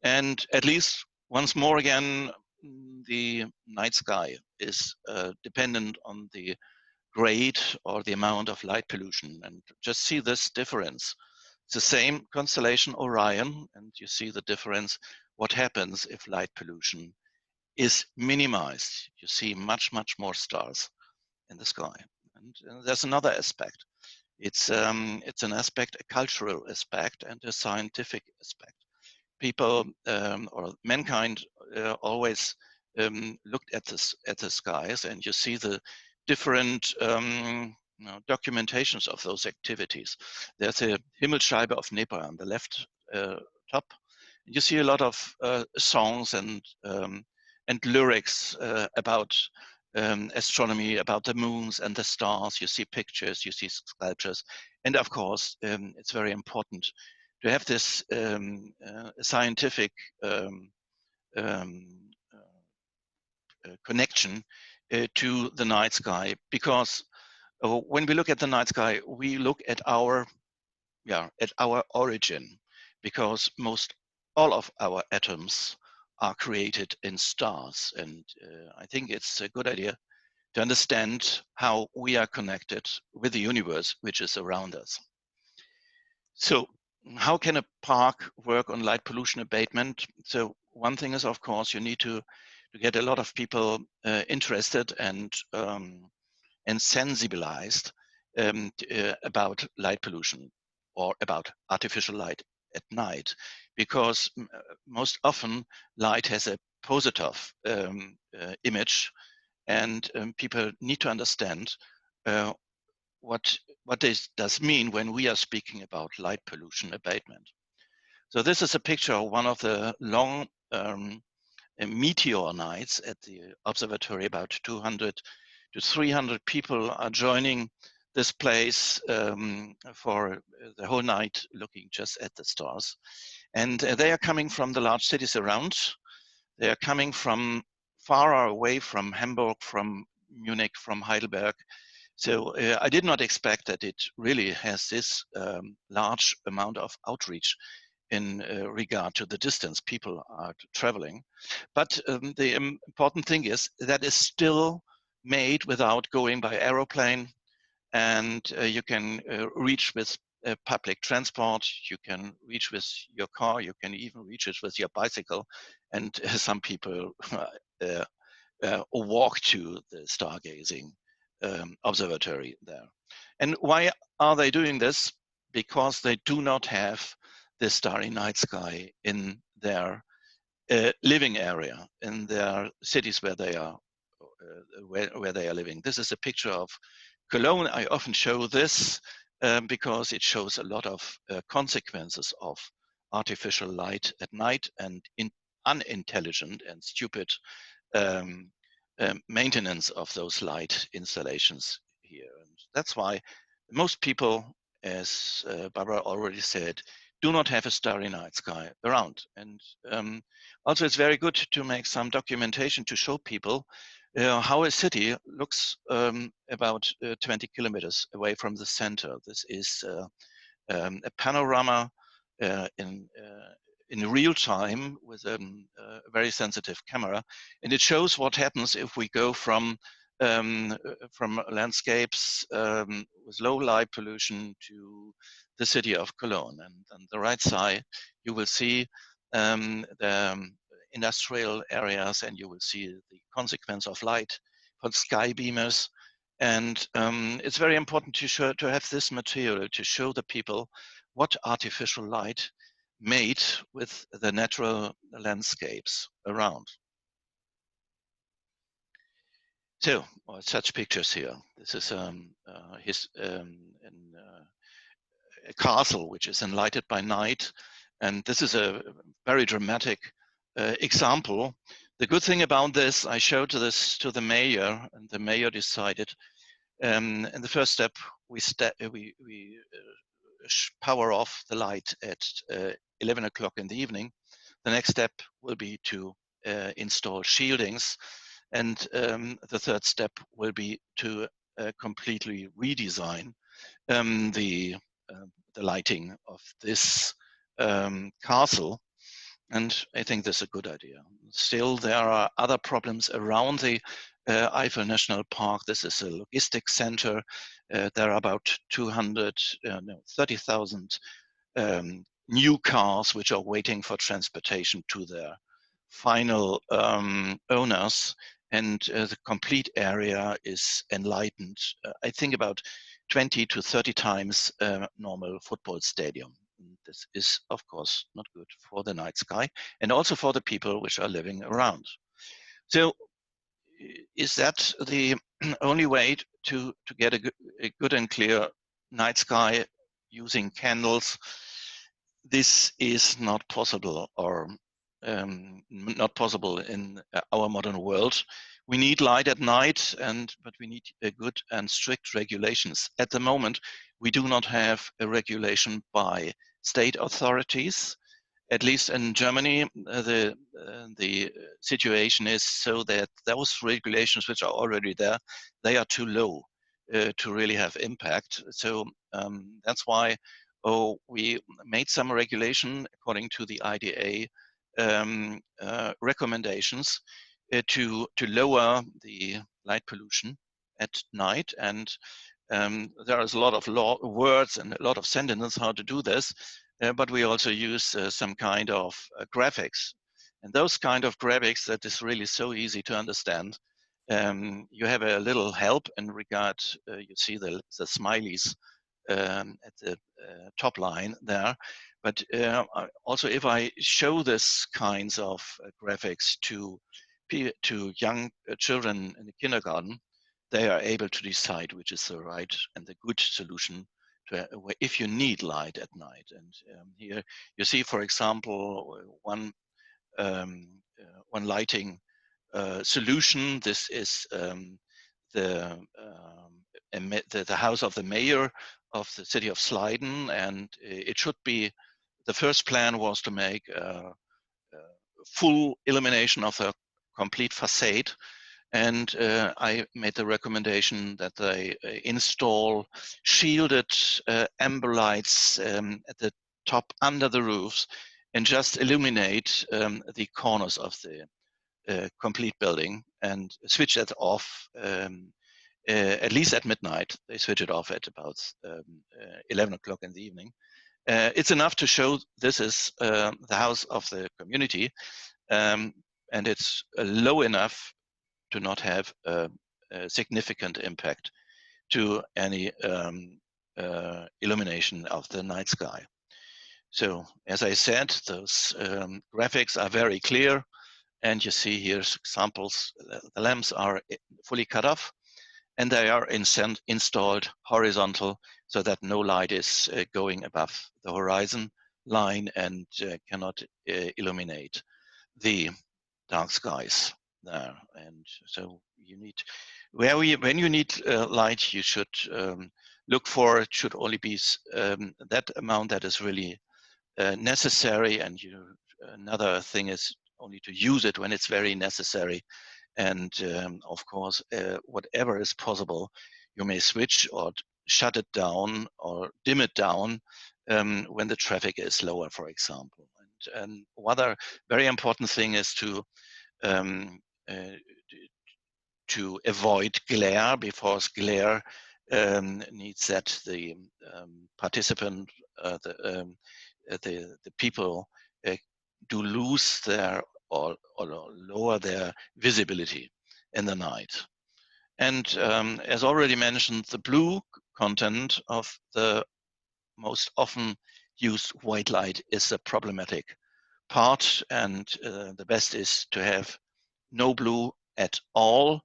And at least once more again, the night sky is dependent on the grade or the amount of light pollution. And just see this difference. It's the same constellation Orion, and you see the difference, what happens if light pollution is minimized. You see much more stars in the sky. And there's another aspect. It's an aspect, a cultural aspect and a scientific aspect. People or mankind always looked at the skies, and you see the different documentations of those activities. There's a Himmelsscheibe of Nepal on the left top. You see a lot of songs and lyrics about astronomy, about the moons and the stars. You see pictures, you see sculptures, and of course, it's very important to have this scientific connection to the night sky, because when we look at the night sky, we look at our origin, because all of our atoms are created in stars, and I think it's a good idea to understand how we are connected with the universe which is around us. So how can a park work on light pollution abatement? So one thing is, of course, you need to get a lot of people interested and sensibilized about light pollution or about artificial light at night, because most often light has a positive image, and people need to understand what this does mean when we are speaking about light pollution abatement. So this is a picture of one of the long meteor nights at the observatory. About 200 to 300 people are joining this place for the whole night, looking just at the stars. And they are coming from the large cities around. They are coming from far away, from Hamburg, from Munich, from Heidelberg. So I did not expect that it really has this large amount of outreach in regard to the distance people are traveling. But the important thing is that is still made without going by aeroplane, and you can reach with public transport, you can reach with your car, you can even reach it with your bicycle, and some people walk to the stargazing observatory there. And why are they doing this? Because they do not have the starry night sky in their living area, in their cities where they are living. This is a picture of Cologne. I often show this because it shows a lot of consequences of artificial light at night and unintelligent and stupid maintenance of those light installations here. And that's why most people, as Barbara already said, do not have a starry night sky around. And also it's very good to make some documentation to show people how a city looks about 20 kilometers away from the center. This is a panorama in real time with a very sensitive camera, and it shows what happens if we go from landscapes with low light pollution to the city of Cologne. And on the right side, you will see industrial areas, and you will see the consequence of light for sky beamers. And it's very important to have this material to show the people what artificial light made with the natural landscapes around. So, such pictures here. This is a castle which is enlightened by night, and this is a very dramatic example. The good thing about this, I showed this to the mayor, and the mayor decided. In the first step, we power off the light at 11 o'clock in the evening. The next step will be to install shieldings, and the third step will be to completely redesign the lighting of this castle. And I think that's a good idea. Still, there are other problems around the Eifel National Park. This is a logistics center. There are about 30,000 new cars which are waiting for transportation to their final owners, and the complete area is enlightened. I think about 20 to 30 times normal football stadium. This is, of course, not good for the night sky and also for the people which are living around. So is that the only way to get a good and clear night sky using candles? This is not possible, or not possible in our modern world. We need light at night, but we need a good and strict regulations. At the moment, we do not have a regulation by state authorities. At least in Germany, the situation is so that those regulations which are already there, they are too low to really have impact. So that's why we made some regulation according to the IDA recommendations to lower the light pollution at night. And there is a lot of words and a lot of sentences how to do this, but we also use some kind of graphics. And those kind of graphics that is really so easy to understand. You have a little help in regard, you see the smileys at the top line there. But also, if I show this kinds of graphics to young children in the kindergarten, they are able to decide which is the right and the good solution to, if you need light at night. And here you see, for example, one lighting solution. This is the house of the mayor of the city of Sliden, and it should be, the first plan was to make a full illumination of the complete facade, and I made the recommendation that they install shielded amber lights at the top under the roofs and just illuminate the corners of the complete building and switch that off at least at midnight. They switch it off at about 11 o'clock in the evening. It's enough to show this is the house of the community, and it's low enough to not have a significant impact to any illumination of the night sky. So, as I said, those graphics are very clear, and you see here examples. The lamps are fully cut off, and they are installed horizontal so that no light is going above the horizon line and cannot illuminate the dark skies there. And so you need, when you need light, you should look for, it should only be that amount that is really necessary, and another thing is only to use it when it's very necessary. And of course, whatever is possible, you may switch or shut it down or dim it down when the traffic is lower, for example. And another very important thing is to avoid glare, because glare needs that the participant, the people do lose their or lower their visibility in the night. And as already mentioned, the blue content of the most often used white light is a problematic part, and the best is to have no blue at all.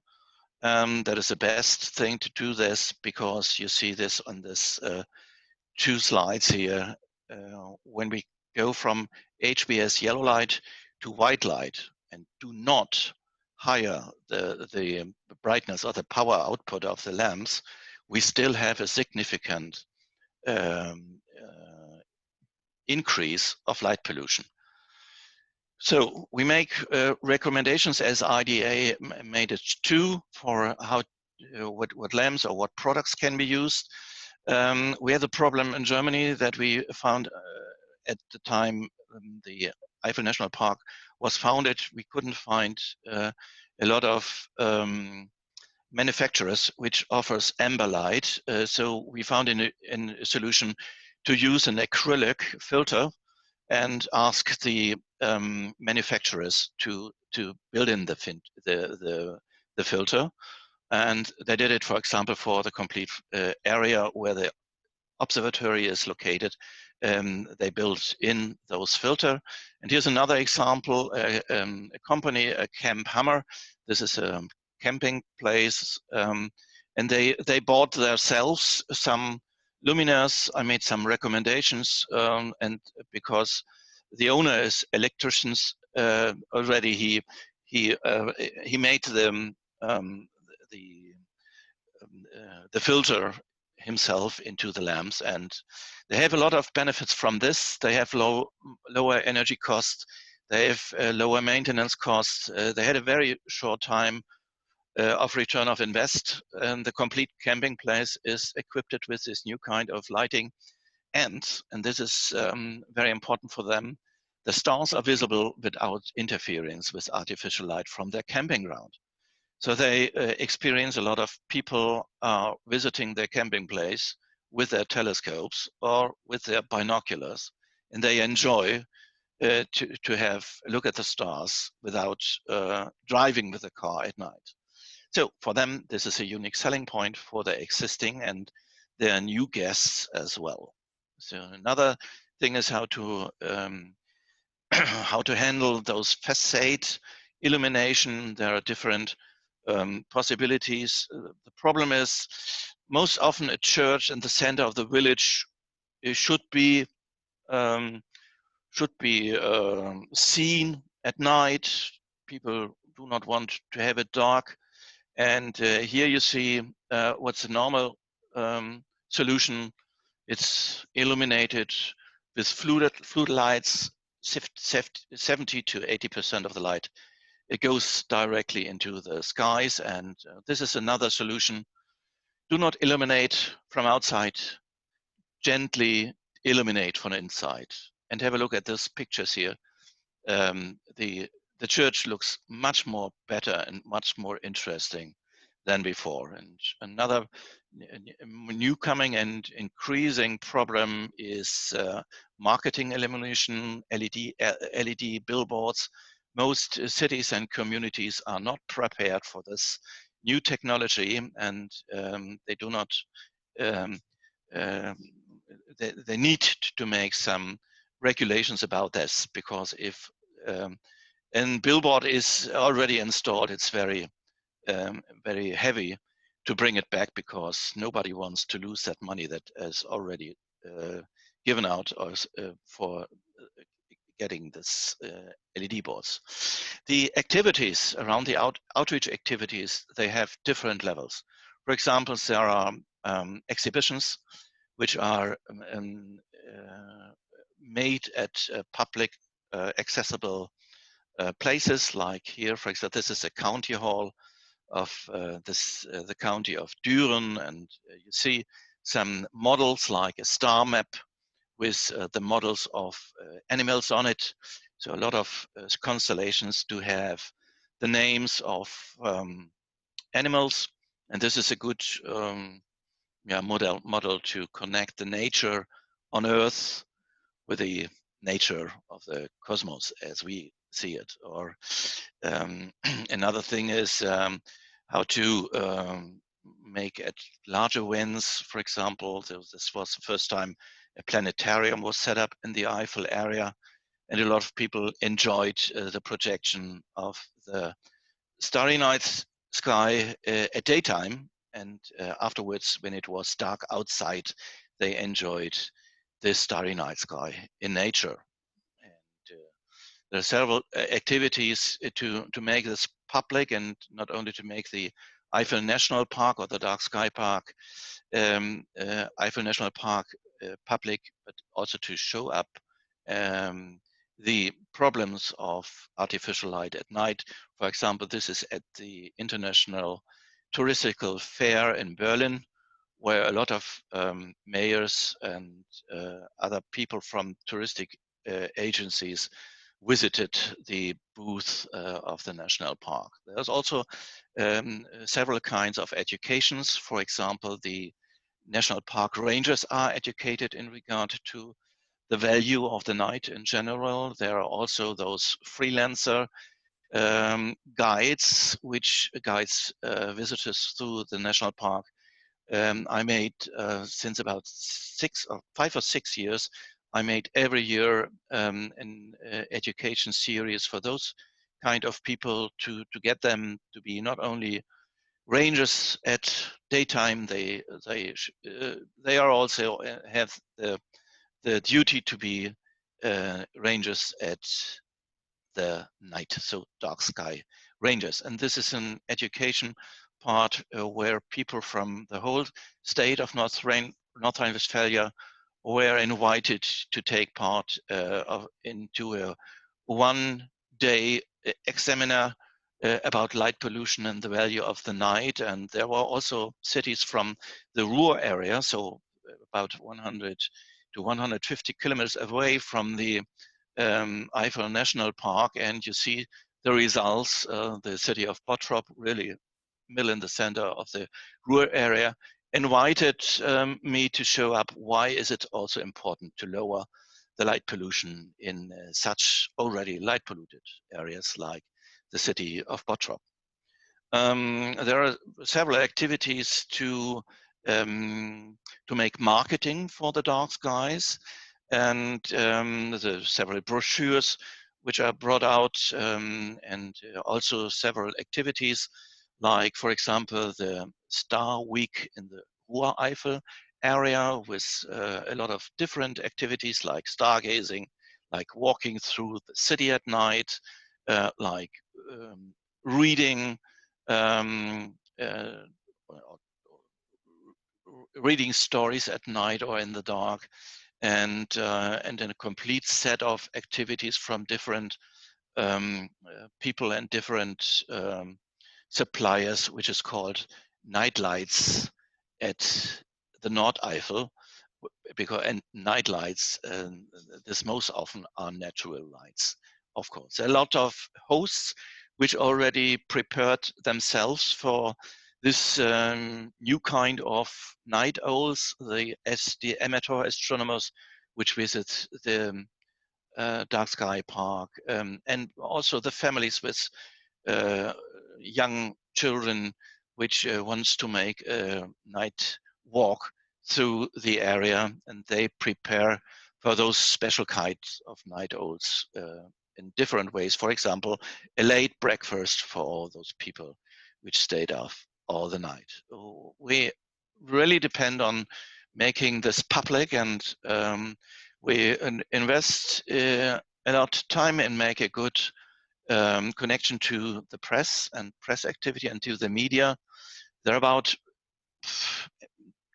That is the best thing to do this, because you see this on this 2 slides here. When we go from HBS yellow light to white light and do not higher the brightness or the power output of the lamps, we still have a significant increase of light pollution. So we make recommendations, as IDA made it too, for how what lamps or what products can be used. We had a problem in Germany that we found at the time the Eifel National Park was founded. We couldn't find a lot of manufacturers which offers amber light. So we found in a solution to use an acrylic filter and ask the manufacturers to build in the filter. And they did it, for example, for the complete area where the observatory is located. They built in those filter. And here's another example, a company, Camp Hammer. This is a camping place. And they bought themselves some luminaires. I made some recommendations, and because the owner is electricians already, he made the filter himself into the lamps, and they have a lot of benefits from this. They have lower energy costs. They have lower maintenance costs. They had a very short time of return of invest, and the complete camping place is equipped with this new kind of lighting. And this is very important for them, the stars are visible without interference with artificial light from their camping ground. So they experience a lot of people visiting their camping place with their telescopes or with their binoculars, and they enjoy to have a look at the stars without driving with the car at night. So for them, this is a unique selling point for their existing and their new guests as well. So another thing is how to how to handle those facade illumination. There are different possibilities. The problem is most often a church in the center of the village should be seen at night. People do not want to have it dark. And here you see what's the normal solution. It's illuminated with fluid lights. 70 to 80% of the light, it goes directly into the skies, and this is another solution. Do not illuminate from outside, gently illuminate from inside. And have a look at these pictures here. The church looks much more better and much more interesting than before. And another new coming and increasing problem is marketing illumination, LED billboards. Most cities and communities are not prepared for this new technology, and they do not. They need to make some regulations about this, because if a billboard is already installed, it's very heavy to bring it back, because nobody wants to lose that money that is already given out for getting this LED boards. The activities around the outreach activities, they have different levels. For example, there are exhibitions which are made at public accessible places, like here, for example, this is a county hall of the county of Düren, and you see some models like a star map with the models of animals on it. So a lot of constellations do have the names of animals, and this is a good model to connect the nature on Earth with the nature of the cosmos as we see it. Or another thing is how to make it larger winds. For example, this was the first time a planetarium was set up in the Eifel area, and a lot of people enjoyed the projection of the starry night sky at daytime, and afterwards, when it was dark outside, they enjoyed this starry night sky in nature. And there are several activities to make this public, and not only to make the Eifel National Park or the Dark Sky Park, Eifel National Park public, but also to show up the problems of artificial light at night. For example, this is at the International Touristical Fair in Berlin, where a lot of mayors and other people from touristic agencies visited the booth of the national park. There's also several kinds of educations. For example, the national park rangers are educated in regard to the value of the night in general. There are also those freelancer guides, which guides visitors through the national park. I made since about 5 or 6 years, I made every year an education series for those kind of people to get them to be not only rangers at daytime, they are also have the duty to be rangers at the night, so dark sky rangers. And this is an education part where people from the whole state of North Rhine-Westphalia were invited to take part into a one-day examiner about light pollution and the value of the night. And there were also cities from the Ruhr area, so about 100 to 150 kilometers away from the Eifel National Park, and you see the results. The city of Bottrop, really middle in the center of the Ruhr area, invited me to show up why is it also important to lower the light pollution in such already light polluted areas like the city of Bottrop. There are several activities to make marketing for the dark skies, and there's several brochures which are brought out, and also several activities, like, for example, the Star Week in the Ruhr Eifel area, with a lot of different activities like stargazing, like walking through the city at night, like reading reading stories at night or in the dark, and then a complete set of activities from different people and different suppliers, which is called night lights at the Nord Eifel, because and night lights, this most often are natural lights. Of course, there are a lot of hosts which already prepared themselves for this new kind of night owls, the amateur astronomers, which visit the Dark Sky Park, and also the families with young children, which wants to make a night walk through the area, and they prepare for those special kinds of night owls in different ways. For example, a late breakfast for all those people which stayed up all the night. We really depend on making this public, and we invest a lot of time and make a good connection to the press and press activity and to the media. There are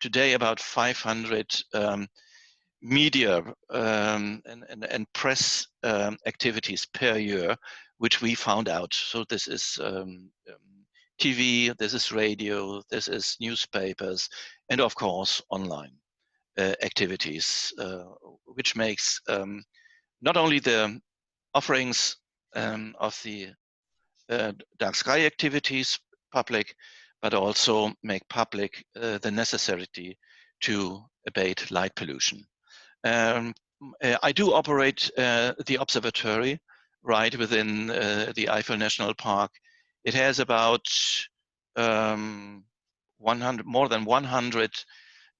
today about 500 media and press activities per year, which we found out. So this is TV, this is radio, this is newspapers, and of course online activities, which makes not only the offerings of the dark sky activities public, but also make public the necessity to abate light pollution. I do operate the observatory, right within the Eifel National Park. It has about 100, more than 100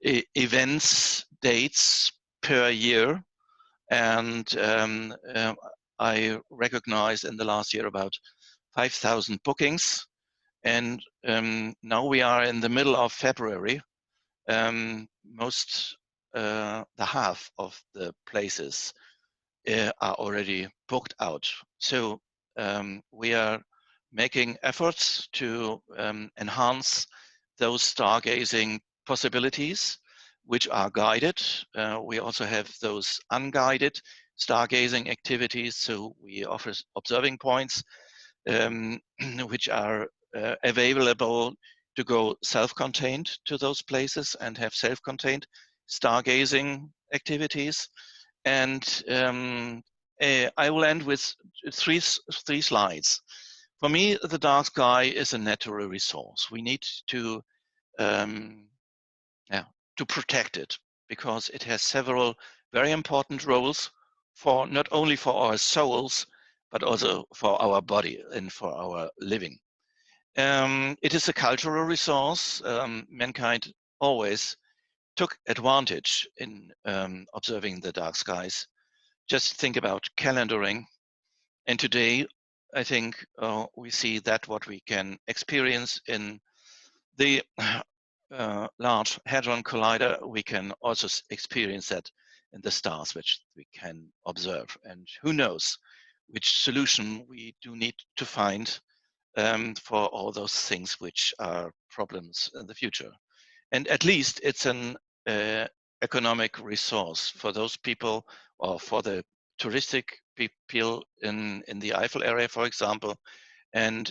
events, dates per year. And I recognized in the last year about 5,000 bookings. And now we are in the middle of February. The half of the places are already booked out. So we are making efforts to enhance those stargazing possibilities, which are guided. We also have those unguided stargazing activities. So we offer observing points which are available to go self-contained to those places and have self-contained stargazing activities. And I will end with three slides. For me, the dark sky is a natural resource. We need to protect it because it has several very important roles for not only for our souls, but also for our body and for our living. It is a cultural resource. Mankind always took advantage in observing the dark skies. Just think about calendaring. And today, I think we see that what we can experience in the Large Hadron Collider, we can also experience that in the stars, which we can observe. And who knows which solution we do need to find for all those things which are problems in the future. And at least it's an economic resource for those people, or for the touristic people in the Eifel area, for example. And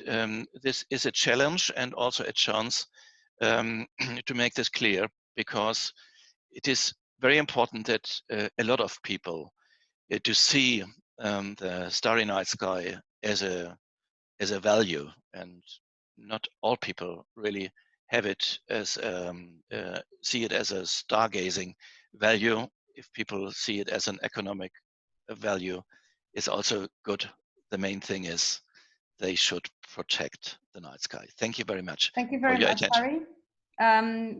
this is a challenge and also a chance to make this clear, because it is very important that a lot of people to see the starry night sky as a value, and not all people really have it as see it as a stargazing value. If people see it as an economic value, it's also good. The main thing is they should protect the night sky. Thank you very much.
Thank you very much, Harry.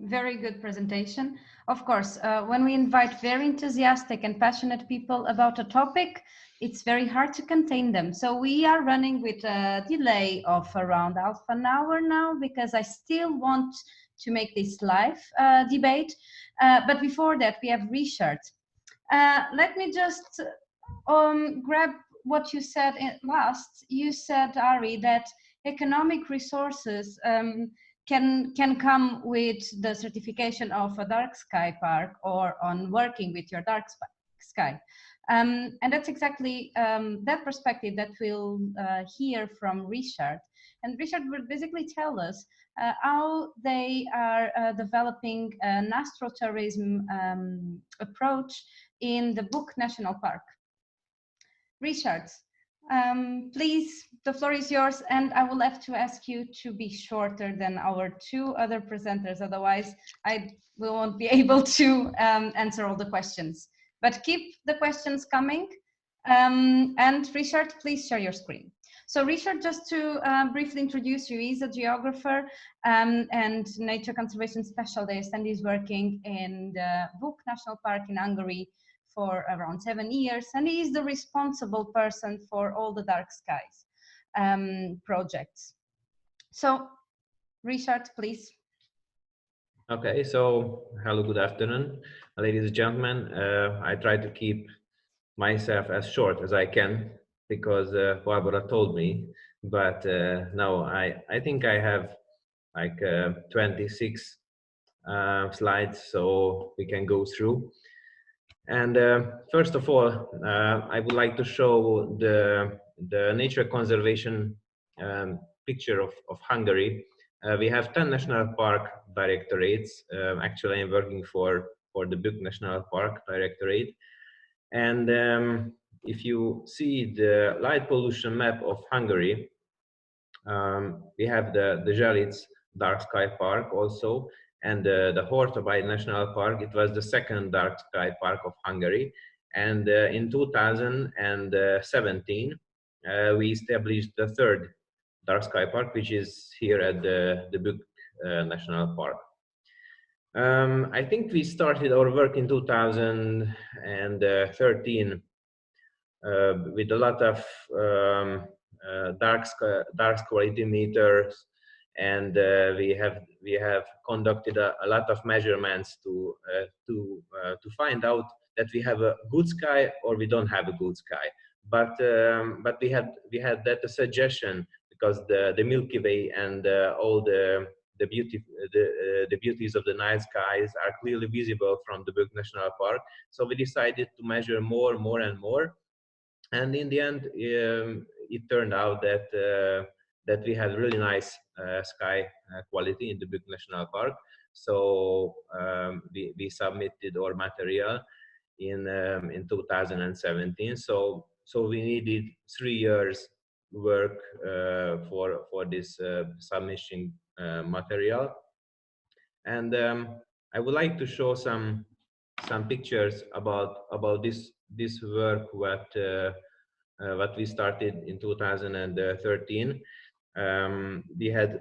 Very good presentation. Of course, when we invite very enthusiastic and passionate people about a topic, it's very hard to contain them. So we are running with a delay of around half an hour now, because I still want to make this live debate. But before that, we have Richard. Let me just grab what you said last. You said, Ari, that economic resources can come with the certification of a dark sky park, or on working with your dark sky. And that's exactly that perspective that we'll hear from Richard. And Richard will basically tell us how they are developing an astrotourism approach in the Book National Park. Richard, please, the floor is yours, and I will have to ask you to be shorter than our two other presenters, otherwise we won't be able to answer all the questions. But keep the questions coming. And Richard, please share your screen. So Richard, just to briefly introduce you, he's a geographer and nature conservation specialist, and he's working in the Book National Park in Hungary for around 7 years, and he is the responsible person for all the dark skies projects. So, Richard, please.
Okay, so hello, good afternoon, ladies and gentlemen. I try to keep myself as short as I can, because Barbara told me, but now I think I have like 26 slides, so we can go through. And first of all, I would like to show the nature conservation picture of Hungary. We have 10 national park directorates. Actually, I'm working for the Book National Park Directorate. And if you see the light pollution map of Hungary, we have the Zselic Dark Sky Park also, and the Hortobágy National Park. It was the second dark sky park of Hungary. And in 2017, we established the third dark sky park, which is here at the Buk National Park. I think we started our work in 2013 with a lot of dark quality meters, and we have conducted a lot of measurements to find out that we have a good sky or we don't have a good sky. But we had that a suggestion, because the Milky Way and all the beauties of the night skies are clearly visible from the Buk National Park. So we decided to measure more and more. And in the end, it turned out that that we had really nice sky quality in the Buk National Park. So we submitted our material in 2017. So we needed 3 years work for this submission material. And I would like to show some pictures about this work what we started in 2013. We had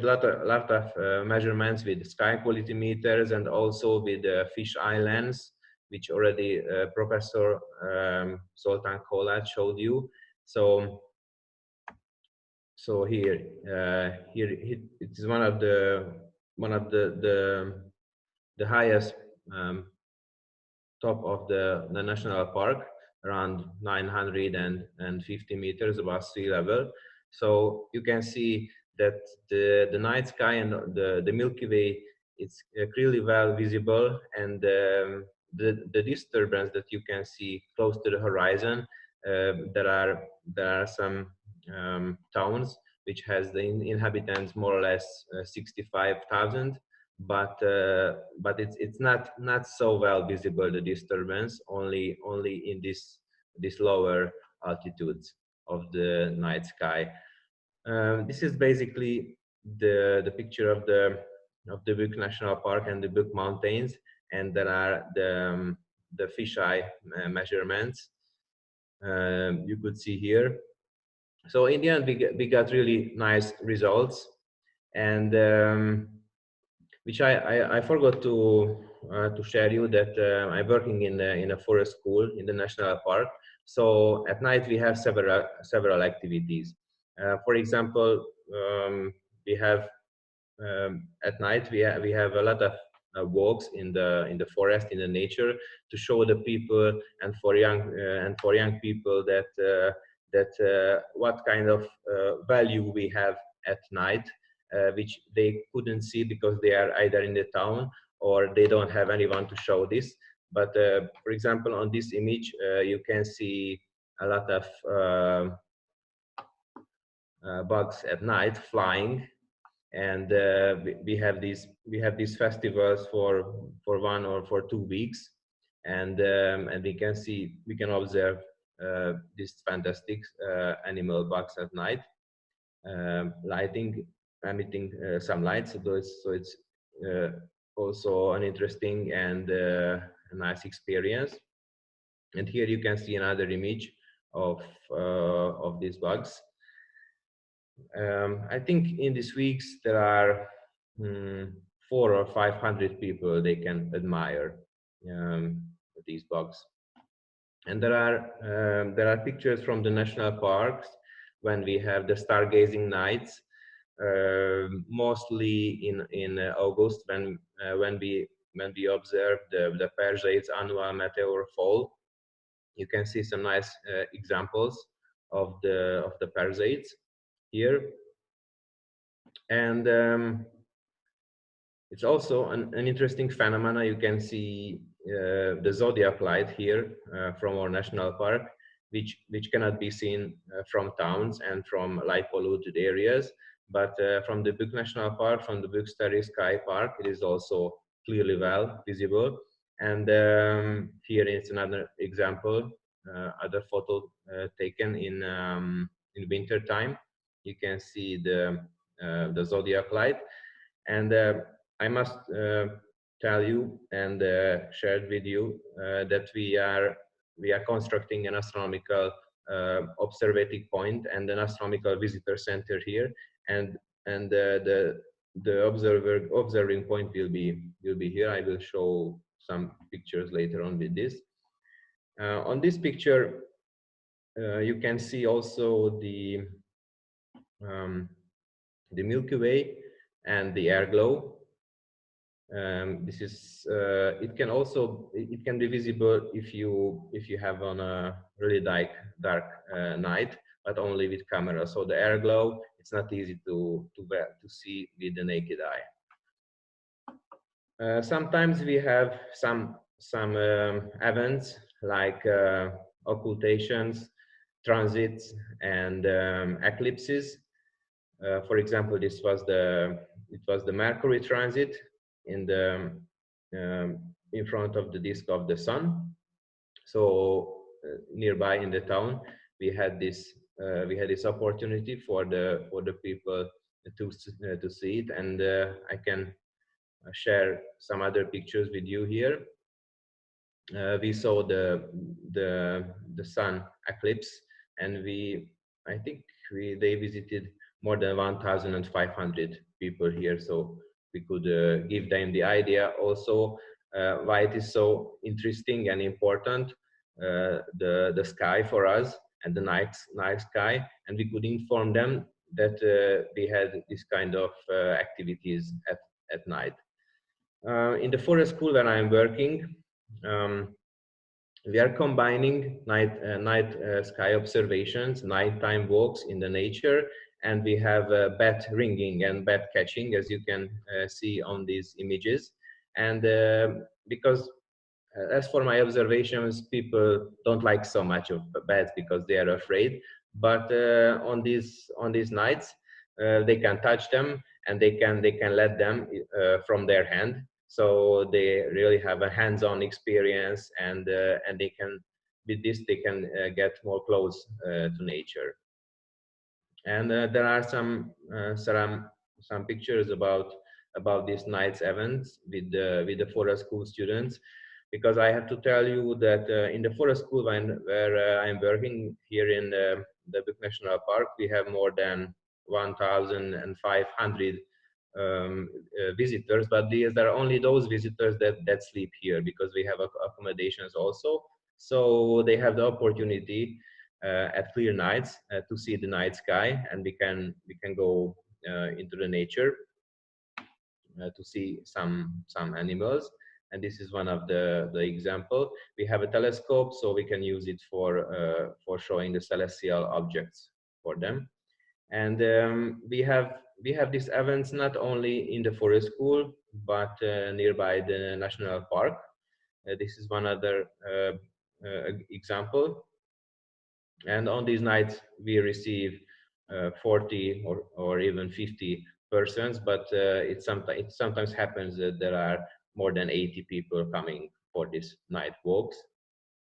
a lot of measurements with sky quality meters, and also with fish eye lens, which already Professor Zoltán Kolács showed you. So here it is one of the highest top of the national park, around 950 meters above sea level. So you can see that the night sky and the Milky Way, it's clearly well visible, and the disturbance that you can see close to the horizon, there are some towns which has the inhabitants more or less 65,000. But it's not so well visible, the disturbance, only in this lower altitudes of the night sky. This is basically the picture of the Buk National Park and the Buk Mountains, and there are the fisheye measurements you could see here. So in the end, we got really nice results, and which I forgot to share you that I'm working in a forest school in the national park. So at night we have several activities. For example, we have at night we have a lot of walks in the forest, in the nature, to show the people and for young people that what kind of value we have at night, which they couldn't see because they are either in the town or they don't have anyone to show this. But for example, on this image, you can see a lot of bugs at night flying, and we have these festivals for 1 or for 2 weeks, and we can observe these fantastic animal bugs at night, emitting some lights. So it's also an interesting and a nice experience. And here you can see another image of these bugs. I think in these weeks there are 400 or 500 people they can admire these bugs. And there are pictures from the national parks when we have the stargazing nights, mostly in August, when we observe the Perseids annual meteor fall. You can see some nice examples of the Perseids here, and it's also an interesting phenomena. You can see the zodiac light here from our national park, which cannot be seen from towns and from light polluted areas, but from the Buk National Park, from the Buk Starry Sky Park, it is also clearly well visible. And here is another example, other photo taken in winter time. You can see the zodiac light, and I must tell you and share with you that we are constructing an astronomical observatory point and an astronomical visitor center here, and the observing point will be here. I will show some pictures later on with this. On this picture, you can see also the Milky Way and the Airglow. This is it can be visible if you have on a really dark night, but only with camera. So the Airglow, it's not easy to see with the naked eye. Sometimes we have some events like occultations, transits, and eclipses. For example, it was the Mercury transit in front of the disk of the sun. So nearby in the town, we had this opportunity for the people to see it, and I can share some other pictures with you here. We saw the sun eclipse, and I think they visited more than 1,500 people here, so we could give them the idea also why it is so interesting and important, the sky for us and the night sky, and we could inform them that we had this kind of activities at night. In the forest school where I am working, we are combining night sky observations, nighttime walks in the nature, and we have bat ringing and bat catching, as you can see on these images. And because as for my observations, people don't like so much of bats because they are afraid. But on these nights, they can touch them, and they can let them from their hand. So they really have a hands-on experience, and they can, with this, they can get more close to nature. And there are some pictures about these nights events with the forest school students, because I have to tell you that in the forest school where I'm working here in the Buk National Park, we have more than 1,500 visitors, but these are only those visitors that sleep here, because we have accommodations also. So they have the opportunity at clear nights to see the night sky, and we can go into the nature to see some animals. And this is one of the example. We have a telescope, so we can use it for showing the celestial objects for them. And we have these events not only in the forest school, but nearby the national park. This is one other example. And on these nights, we receive 40 or even 50 persons, but it sometimes happens that there are more than 80 people coming for these night walks.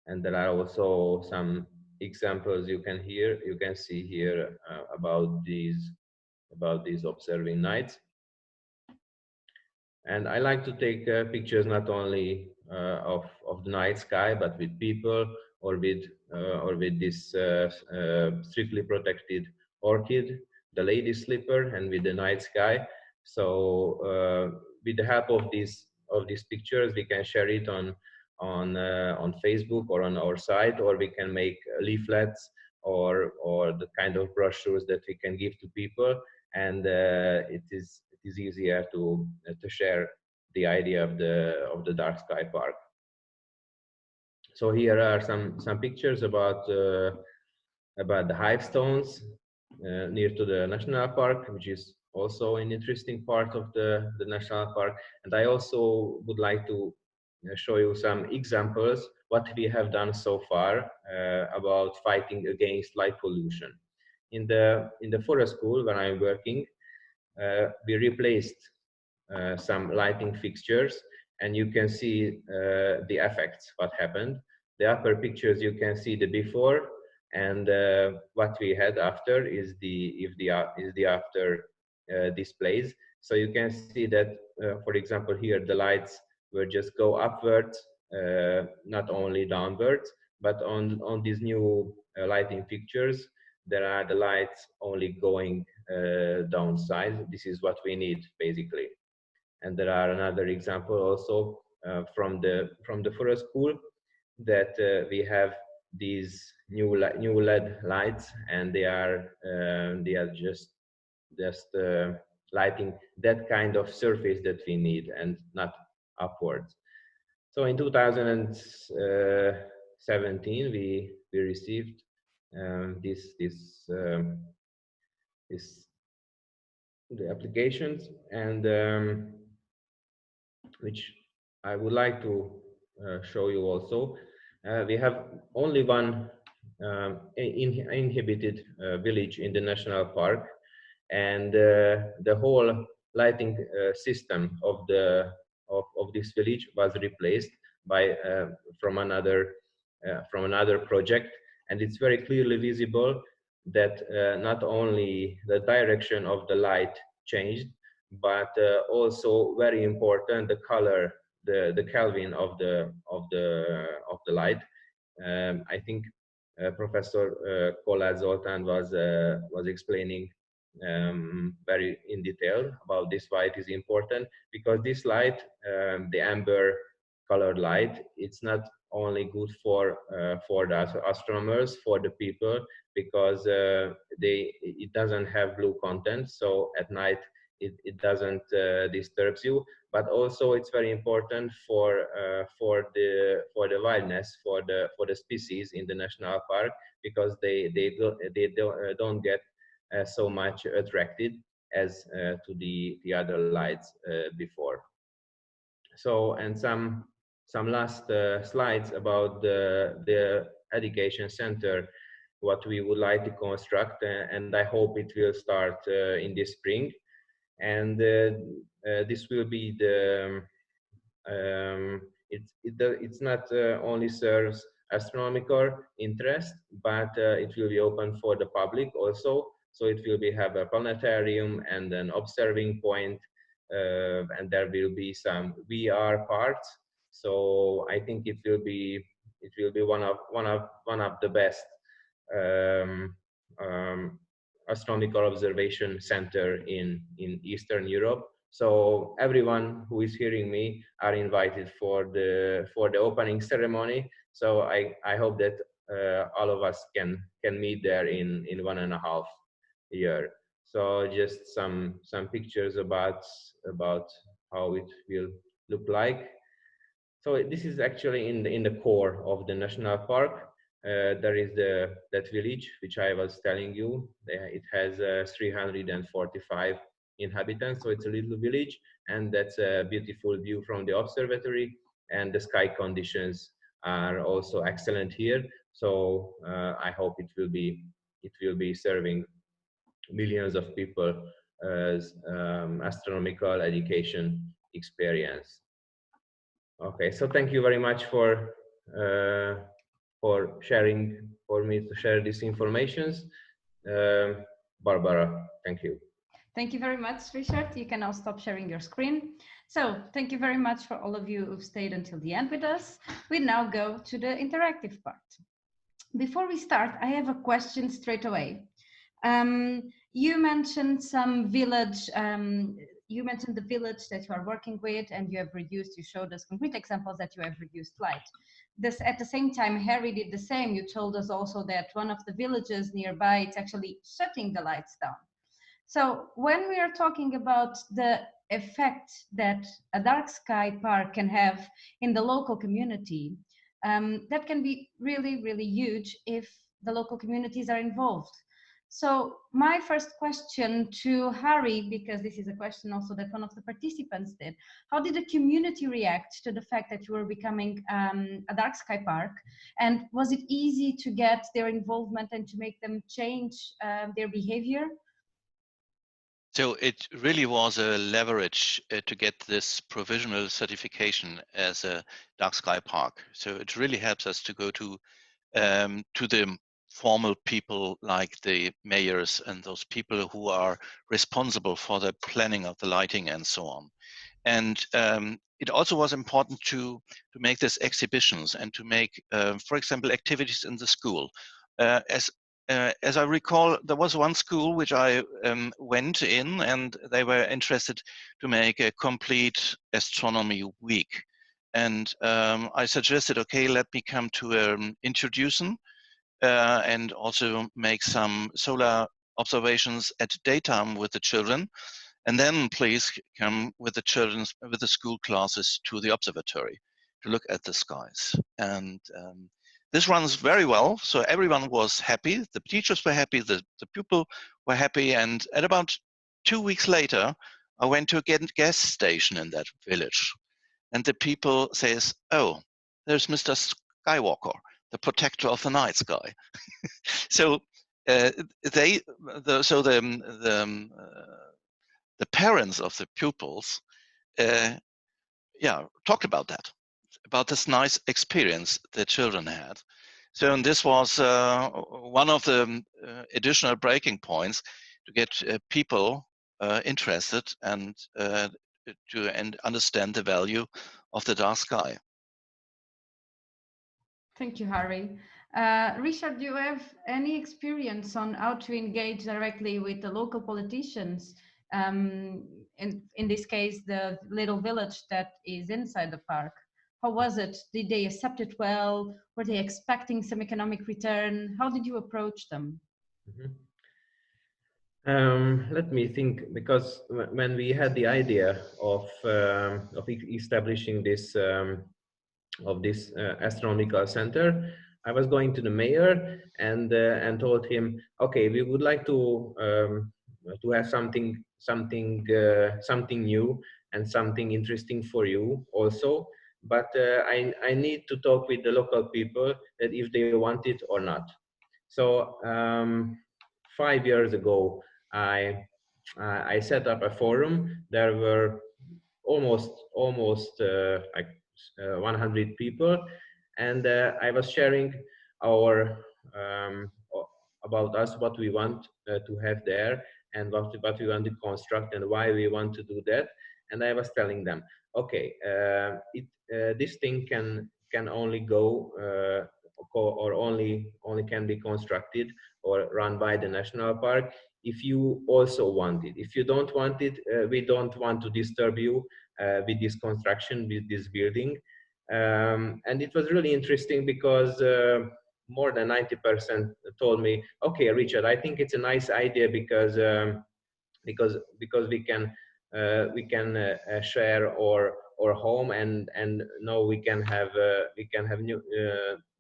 And there are also some examples you can see here about these observing nights. And I like to take pictures not only of the night sky, but with people, or with this strictly protected orchid, the lady slipper, and with the night sky. So with the help of these pictures, we can share it on Facebook or on our site, or we can make leaflets or the kind of brochures that we can give to people, and it is easier to share the idea of the dark sky park. So here are some pictures about the hive stones near to the national park, which is also an interesting part of the national park. And I also would like to show you some examples what we have done so far about fighting against light pollution. In the forest school where I'm working, we replaced some lighting fixtures, and you can see the effects, what happened. The upper pictures, you can see the before, and what we had after is the after displays. So you can see that, for example, here the lights will just go upwards, not only downwards, but on these new lighting fixtures, there are the lights only going downside. This is what we need basically. And there are another example also from the first school, that we have these new LED lights, and they are just lighting that kind of surface that we need and not upwards. So in 2017 we received the applications, and which I would like to show you also. We have only one inhabited village in the national park, and the whole lighting system of this village was replaced by from another project, and it's very clearly visible that not only the direction of the light changed, but also very important, the color, the Kelvin of the light. I think Professor Kollár Zoltán was explaining very in detail about this, why it is important, because this light, the amber colored light, it's not only good for the astronomers, for the people, because it doesn't have blue content, so at night it doesn't disturbs you, but also it's very important for the wildness, for the species in the national park, because they don't get so much attracted as to the other lights before. So, and some last slides about the education center, what we would like to construct, and I hope it will start in this spring. And this will be the it's not only serves astronomical interest, but it will be open for the public also. So it will have a planetarium and an observing point, and there will be some VR parts. So I think it will be one of the best astronomical observation center in Eastern Europe. So everyone who is hearing me are invited for the opening ceremony. So I hope that all of us can meet there in 1.5 years. So just some pictures about how it will look like. So this is actually in the core of the national park. There is that village which I was telling you. It has 345 inhabitants, so it's a little village, and that's a beautiful view from the observatory. And the sky conditions are also excellent here. So I hope it will be serving millions of people as astronomical education experience. Okay, so thank you very much for me to share these informations. Barbara, thank you.
Thank you very much, Richard. You can now stop sharing your screen. So thank you very much for all of you who've stayed until the end with us. We now go to the interactive part. Before we start, I have a question straight away. You mentioned some village, you mentioned the village that you are working with, and you showed us concrete examples that you have reduced light. At the same time, Harry did the same. You told us also that one of the villages nearby, it's actually shutting the lights down. So when we are talking about the effect that a dark sky park can have in the local community, that can be really, really huge if the local communities are involved. So my first question to Harry, because this is a question also that one of the participants did, how did the community react to the fact that you were becoming a dark sky park? And was it easy to get their involvement and to make them change their behavior?
So it really was a leverage to get this provisional certification as a dark sky park. So it really helps us to go to the formal people like the mayors and those people who are responsible for the planning of the lighting and so on. And it also was important to make this exhibitions and to make, for example, activities in the school. As I recall, there was one school which I went in, and they were interested to make a complete astronomy week. And I suggested, okay, let me come to introduction and also make some solar observations at daytime with the children. And then please come with the school classes to the observatory to look at the skies. And this runs very well. So everyone was happy. The teachers were happy. The pupils were happy. And at about 2 weeks later, I went to a gas station in that village. And the people says, oh, there's Mr. Skywalker, the protector of the night sky. So the parents of the pupils, talked about that, about this nice experience the children had. So, and this was one of the additional breaking points to get people interested and understand the value of the dark sky.
Thank you, Harry. Richard, do you have any experience on how to engage directly with the local politicians? In this case, the little village that is inside the park. How was it? Did they accept it well? Were they expecting some economic return? How did you approach them?
Let me think, because when we had the idea of establishing this astronomical center, I was going to the mayor and told him, okay, we would like to have something new and something interesting for you also, but I need to talk with the local people that if they want it or not. So 5 years ago, I set up a forum. There were almost like 100 people, and I was sharing our about us, what we want to have there, and what we want to construct, and why we want to do that. And I was telling them, okay, this thing can only go or only can be constructed or run by the national park if you also want it. If you don't want it, we don't want to disturb you with this construction, with this building. And it was really interesting because more than 90% told me, okay, Richard, I think it's a nice idea because we can share our home, and now we can have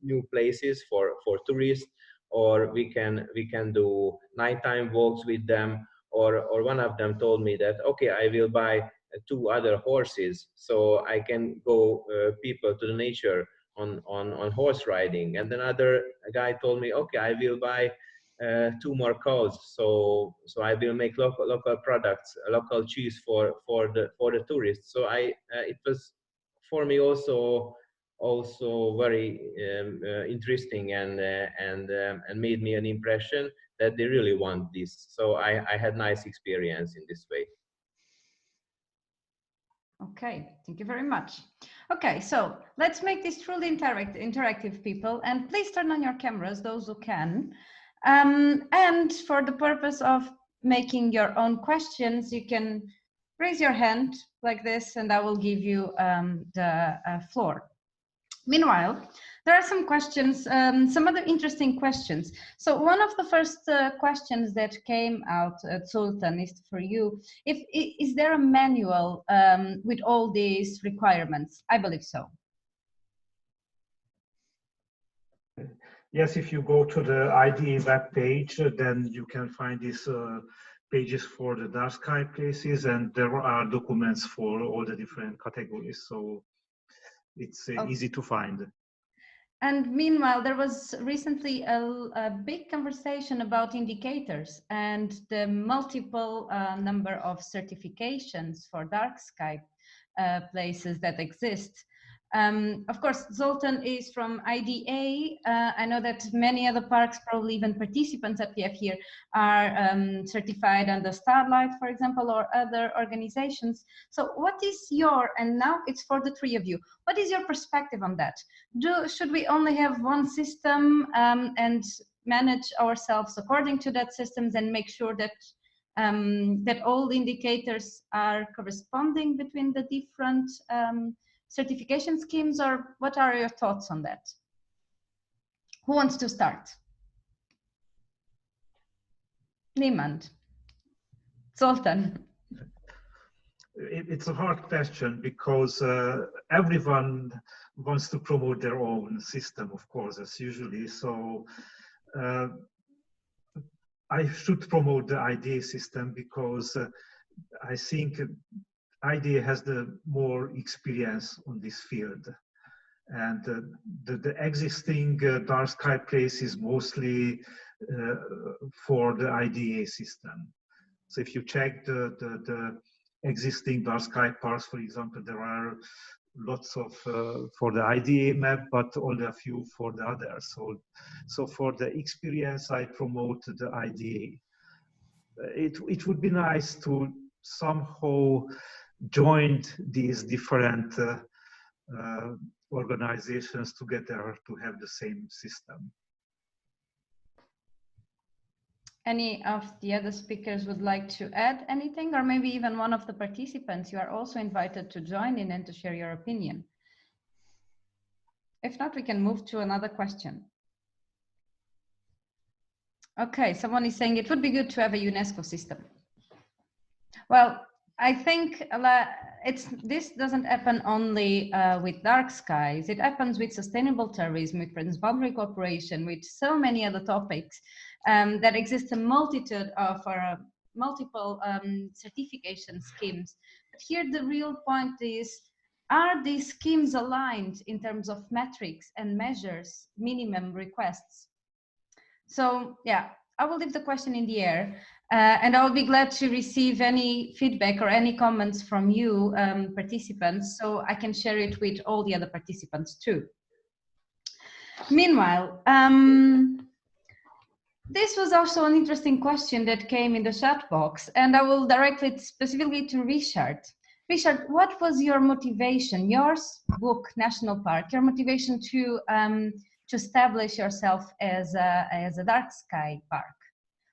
new places for tourists, or we can do nighttime walks with them, or one of them told me that, okay, I will buy 2 other horses so I can go people to the nature on horse riding. And another guy told me, okay, I will buy 2 more cows, so I will make local products, local cheese for the tourists. So it was for me also very interesting, and made me an impression that they really want this. So I had nice experience in this way.
Okay, thank you very much. Okay, so let's make this truly interactive, people, and please turn on your cameras, those who can. And for the purpose of making your own questions, you can raise your hand like this, and I will give you the floor. Meanwhile, there are some questions, some other interesting questions. So one of the first questions that came out at Sultan is for you. Is there a manual with all these requirements? I believe so.
Yes, if you go to the IDA web page, then you can find these pages for the dark sky places, and there are documents for all the different categories. So it's easy to find.
And meanwhile, there was recently a big conversation about indicators and the multiple number of certifications for dark sky places that exist. Of course, Zoltan is from IDA. I know that many other parks, probably even participants that we have here, are certified under Starlight, for example, or other organizations. So what is your, and now it's for the 3 of you, what is your perspective on that? Should we only have one system and manage ourselves according to that systems and make sure that that all indicators are corresponding between the different certification schemes, or what are your thoughts on that? Who wants to start? Niemand. Zoltan.
It's a hard question because everyone wants to promote their own system, of course, as usually. So I should promote the IDA system because I think IDA has the more experience on this field. And the existing dark sky place is mostly for the IDA system. So if you check the existing dark sky parks, for example, there are lots of for the IDA map, but only a few for the others. So for the experience, I promote the IDA. It would be nice to somehow join these different organizations together to have the same system.
Any of the other speakers would like to add anything, or maybe even one of the participants? You are also invited to join in and to share your opinion. If not, we can move to another question. Okay, someone is saying it would be good to have a UNESCO system. Well, I think this doesn't happen only with dark skies. It happens with sustainable tourism, with transboundary cooperation, with so many other topics. That exists a multitude of multiple certification schemes. But here the real point is, are these schemes aligned in terms of metrics and measures, minimum requests? So yeah, I will leave the question in the air, and I'll be glad to receive any feedback or any comments from you participants, so I can share it with all the other participants too. Meanwhile, this was also an interesting question that came in the chat box, and I will direct it specifically to Richard. Richard, what was your motivation, yours, book, National Park, your motivation to establish yourself as a dark sky park?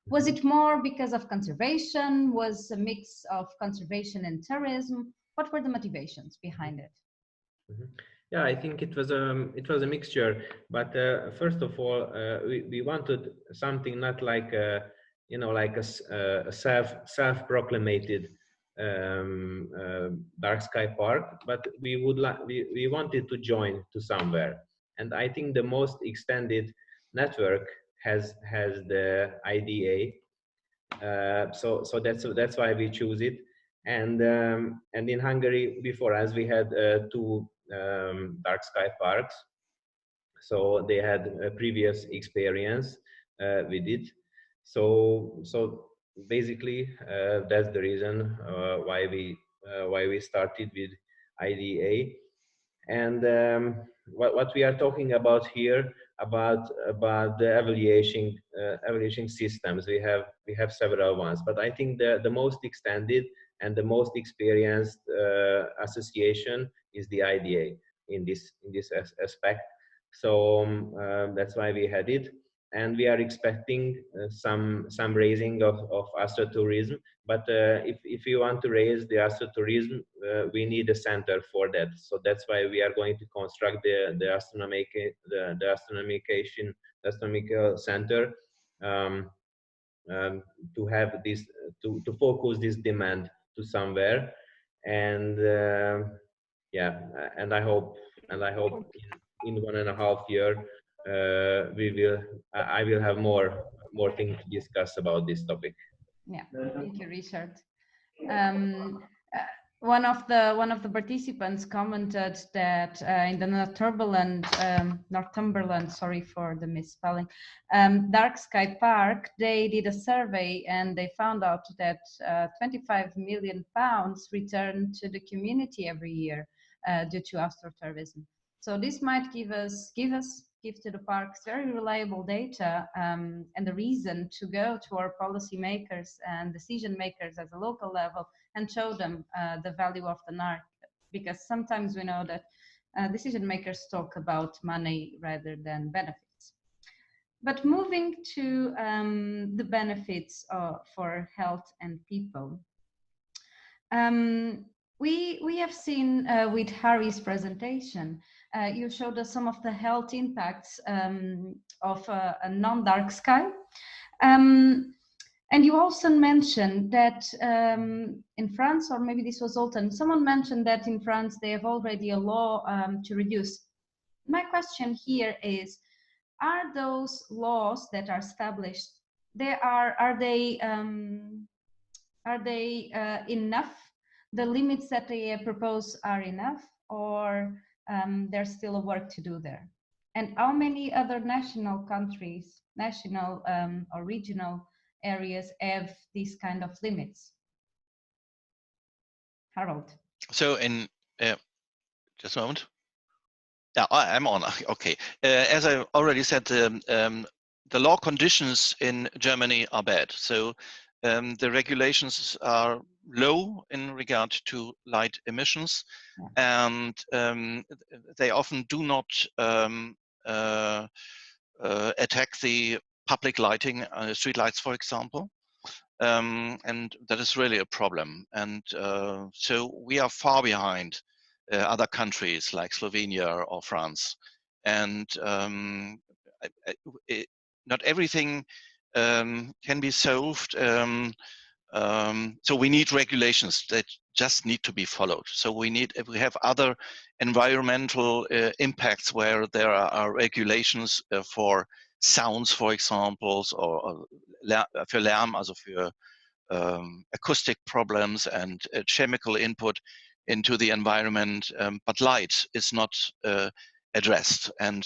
Was it more because of conservation? Was a mix of conservation and tourism? What were the motivations behind it?
Yeah, I think it was a mixture. But first of all, we wanted something not like like a self-proclaimed dark sky park, but we wanted to join to somewhere. And I think the most extended network has the IDA. So that's why we choose it. And in Hungary before us we had two dark sky parks, so they had a previous experience with it. So basically that's the reason why we started with IDA. And what we are talking about here about the evaluation systems, we have several ones, but I think the most extended and the most experienced association is the IDA in this aspect. So that's why we had it, and we are expecting some raising of astrotourism. But if you want to raise the astrotourism, we need a center for that. So that's why we are going to construct the astronomical center to have this to focus this demand to somewhere. And yeah, and I hope in 1.5 years I will have more things to discuss about this topic.
Yeah, thank you, Richard. One of the participants commented that in the Northumberland, sorry for the misspelling, Dark Sky Park, they did a survey and they found out that 25 million pounds return to the community every year due to astrotourism. So this might give to the parks very reliable data and the reason to go to our policymakers and decision makers at the local level and show them the value of the NARC, because sometimes we know that decision makers talk about money rather than benefits. But moving to the benefits for health and people. We have seen with Harry's presentation, you showed us some of the health impacts of a non-dark sky. And you also mentioned that in France, or maybe this was Alton, someone mentioned that in France they have already a law to reduce. My question here is, are those laws that are established, are they enough? The limits that they propose are enough, or there's still a work to do there? And how many other national countries, national or regional areas have these kind of limits? Harold.
So in just a moment. Yeah, I'm on. Okay. As I already said, the law conditions in Germany are bad. So the regulations are low in regard to light emissions, and they often do not attack the public lighting, street lights, for example. And that is really a problem. And so we are far behind other countries like Slovenia or France. And not everything can be solved. So we need regulations that just need to be followed. So if we have other environmental impacts where there are regulations for sounds, for example, or für Lärm, also für acoustic problems and chemical input into the environment, but light is not addressed. And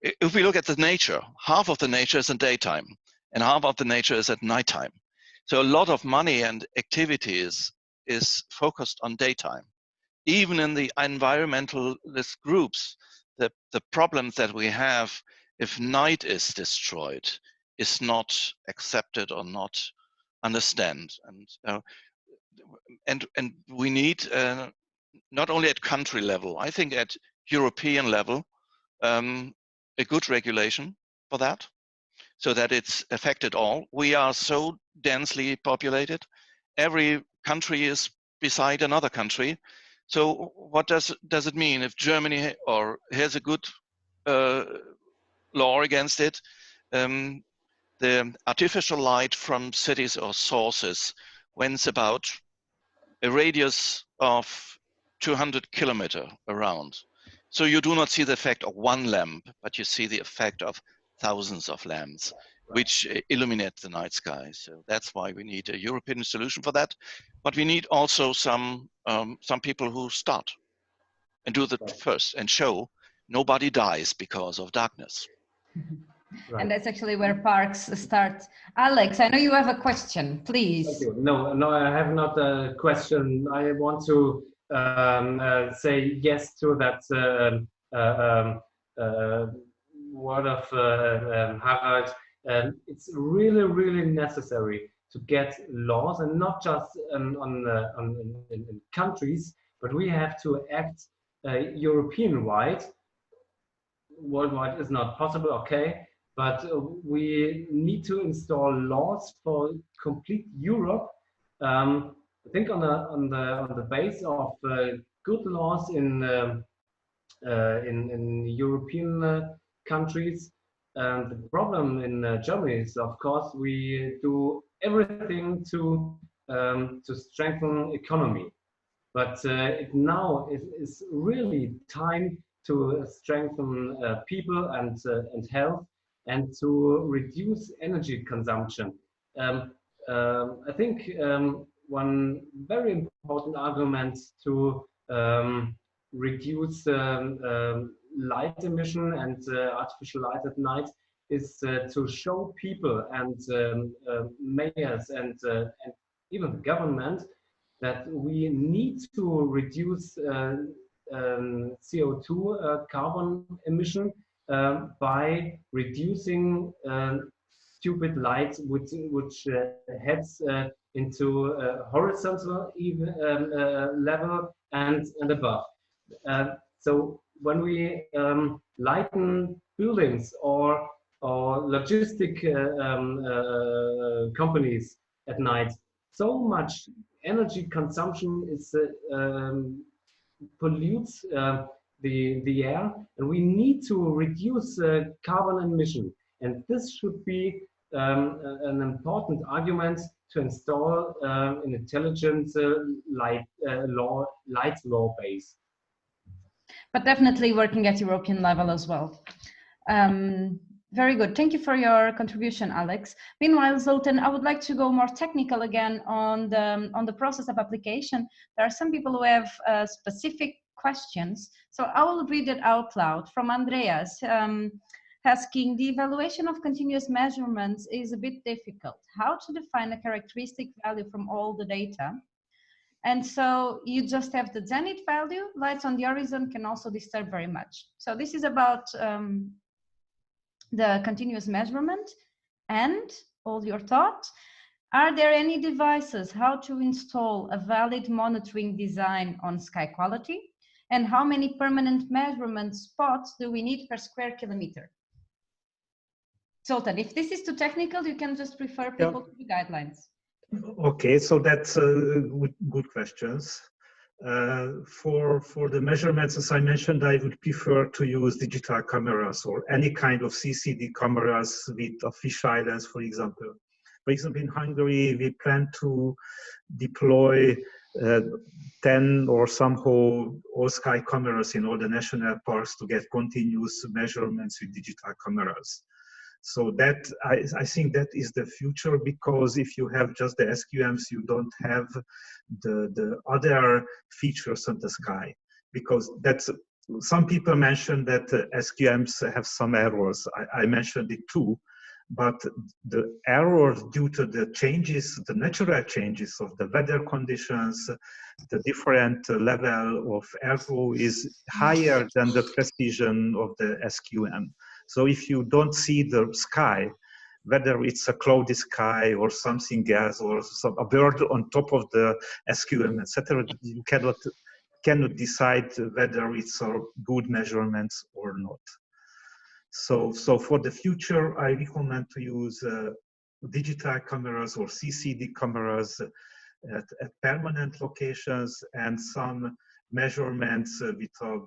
if we look at the nature, half of the nature is in daytime and half of the nature is at nighttime. So a lot of money and activities is focused on daytime. Even in the environmentalist groups, the problems that we have if night is destroyed is not accepted or not understand. And we need, not only at country level, I think at European level, a good regulation for that, so that it's affected all. We are so densely populated. Every country is beside another country. So what does it mean if Germany has a good law against it? The artificial light from cities or sources went about a radius of 200 kilometers around. So you do not see the effect of one lamp, but you see the effect of thousands of lamps, which illuminate the night sky. So that's why we need a European solution for that. But we need also some people who start and do that first and show nobody dies because of darkness.
Right.
And that's actually where parks start. Alex, I know you have a question, please.
Thank you. No, I have not a question. I want to say yes to that word of Harald. It's really necessary to get laws, and not just in countries, but we have to act European-wide. Worldwide is not possible, okay, but we need to install laws for complete Europe. I think on the base of good laws in European countries. The problem in Germany is, of course, we do everything to strengthen economy, but now it is really time to strengthen people and health, and to reduce energy consumption. I think one very important argument to reduce light emission and artificial light at night is to show people and mayors and even the government that we need to reduce CO2 carbon emission by reducing stupid light which heads into horizontal level and above. So when we lighten buildings or logistic companies at night, so much energy consumption is pollutes the air, and we need to reduce carbon emission. And this should be an important argument to install an intelligent light law base.
But definitely working at European level as well. Very good. Thank you for your contribution, Alex. Meanwhile, Zoltan, I would like to go more technical again on the process of application. There are some people who have specific questions, so I will read it out loud from Andreas, asking, the evaluation of continuous measurements is a bit difficult. How to define a characteristic value from all the data? And so you just have the zenith value. Lights on the horizon can also disturb very much. So this is about the continuous measurement. And all your thoughts. Are there any devices how to install a valid monitoring design on sky quality? And how many permanent measurement spots do we need per square kilometer? Zoltan, if this is too technical, you can just refer people to the guidelines.
Okay, so that's good questions. For the measurements, as I mentioned, I would prefer to use digital cameras or any kind of CCD cameras with a fisheye lens, for example. For example, in Hungary, we plan to deploy 10 or somehow all sky cameras in all the national parks to get continuous measurements with digital cameras. So that I think that is the future, because if you have just the SQMs, you don't have the other features of the sky. Because that's, some people mentioned that SQMs have some errors. I mentioned it too, but the errors due to the changes, the natural changes of the weather conditions, the different level of airflow is higher than the precision of the SQM. So if you don't see the sky, whether it's a cloudy sky or something else, or a bird on top of the SQM, etc., you cannot decide whether it's a good measurements or not. So for the future, I recommend to use digital cameras or CCD cameras at permanent locations, and some measurements with a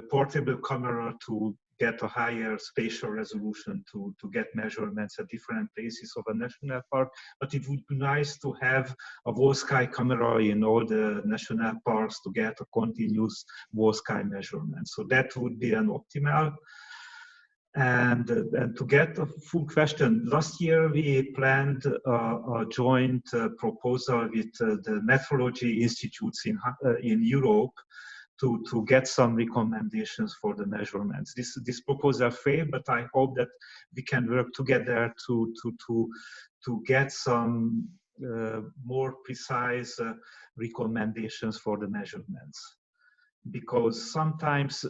portable camera to get a higher spatial resolution to get measurements at different places of a national park. But it would be nice to have a whole sky camera in all the national parks to get a continuous whole sky measurement. So that would be an optimal. And to get a full question, last year we planned a joint proposal with the metrology institutes in Europe to get some recommendations for the measurements. This proposal failed, but I hope that we can work together to get some more precise recommendations for the measurements. Because sometimes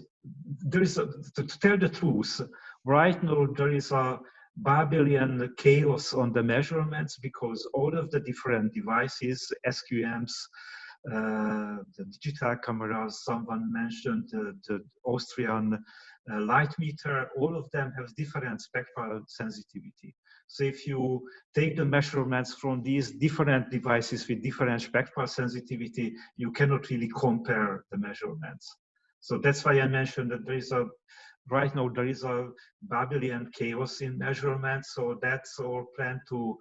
there is, to tell the truth, right now there is a Babylonian chaos on the measurements, because all of the different devices, SQMs, the digital cameras, someone mentioned the Austrian light meter, all of them have different spectral sensitivity. So if you take the measurements from these different devices with different spectral sensitivity, you cannot really compare the measurements. So that's why I mentioned that there is right now there is a Babylonian chaos in measurements. So that's our plan to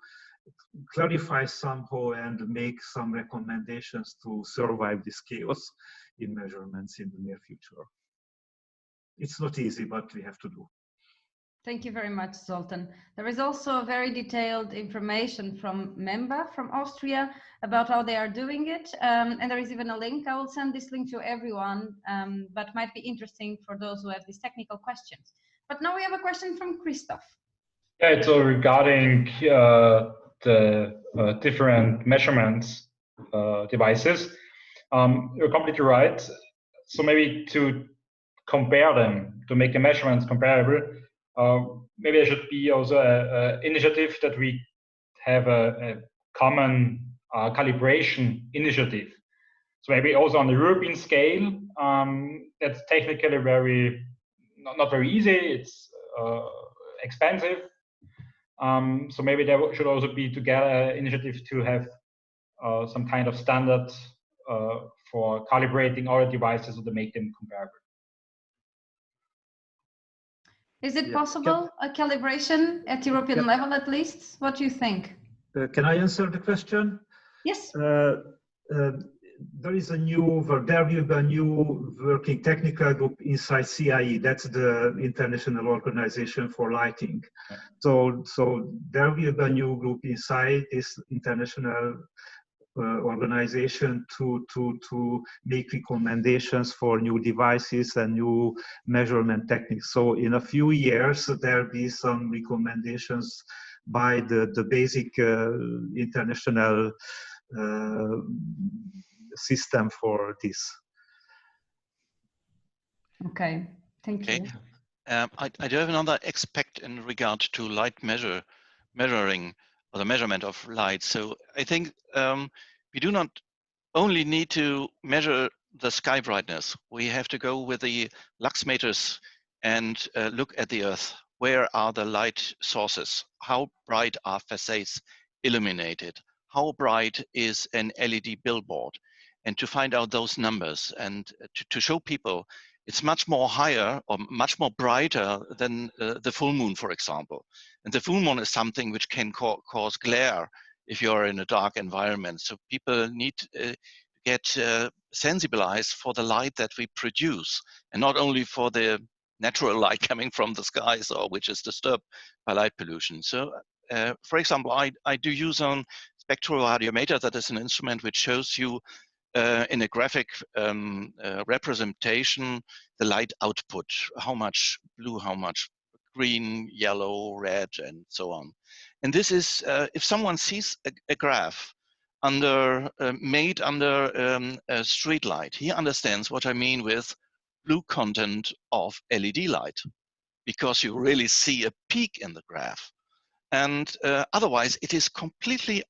clarify somehow and make some recommendations to survive this chaos in measurements in the near future. It's not easy, but we have to do.
Thank you very much, Zoltan. There is also very detailed information from Memba from Austria about how they are doing it. And there is even a link. I will send this link to everyone, but might be interesting for those who have these technical questions. But now we have a question from Christoph.
Yeah, so regarding the different measurements devices, you're completely right. So maybe to compare them, to make the measurements comparable, maybe there should be also an initiative that we have a common calibration initiative. So maybe also on the European scale, that's technically not very easy. It's expensive. So maybe there should also be together initiative to have some kind of standard for calibrating our devices or to make them comparable.
Is it possible, a calibration at European level at least? What do you think?
Can I answer the question?
Yes.
There will be a new working technical group inside CIE. That's the International Organization for Lighting. So there will be a new group inside this international organization to make recommendations for new devices and new measurement techniques. So in a few years, there will be some recommendations by the basic international system for this.
Okay, thank you.
I do have another aspect in regard to light measuring or the measurement of light. So I think we do not only need to measure the sky brightness. We have to go with the lux meters and look at the Earth. Where are the light sources? How bright are facades illuminated? How bright is an LED billboard? And to find out those numbers and to show people it's much more higher or much more brighter than the full moon, for example. And the full moon is something which can cause glare if you're in a dark environment. So people need to get sensibilized for the light that we produce, and not only for the natural light coming from the skies or which is disturbed by light pollution. So for example, I do use a spectroradiometer. That is an instrument which shows you in a graphic representation the light output, how much blue, how much green, yellow, red, and so on. And this is, if someone sees a graph made under a street light, he understands what I mean with blue content of LED light, because you really see a peak in the graph. And otherwise, it is completely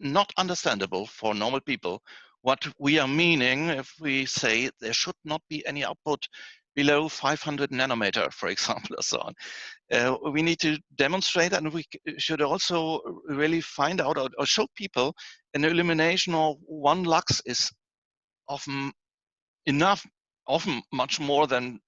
not understandable for normal people what we are meaning if we say there should not be any output below 500 nanometer, for example, or so on. We need to demonstrate, and we should also really find out or show people an illumination of 1 lux is often enough, often much more than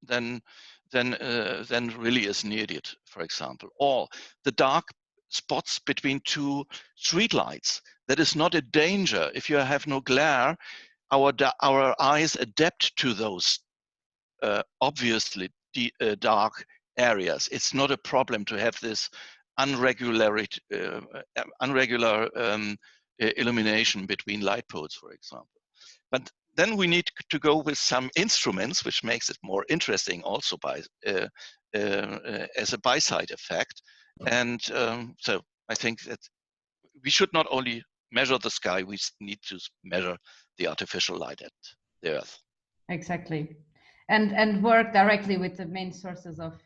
really is needed, for example. Or the dark spots between 2 street lights. That is not a danger. If you have no glare, our eyes adapt to those obviously dark areas. It's not a problem to have this unregular illumination between light poles, for example. But then we need to go with some instruments, which makes it more interesting also by as a by-side effect. And so I think that we should not only measure the sky, we need to measure the artificial light at the Earth.
Exactly. And work directly with the main sources of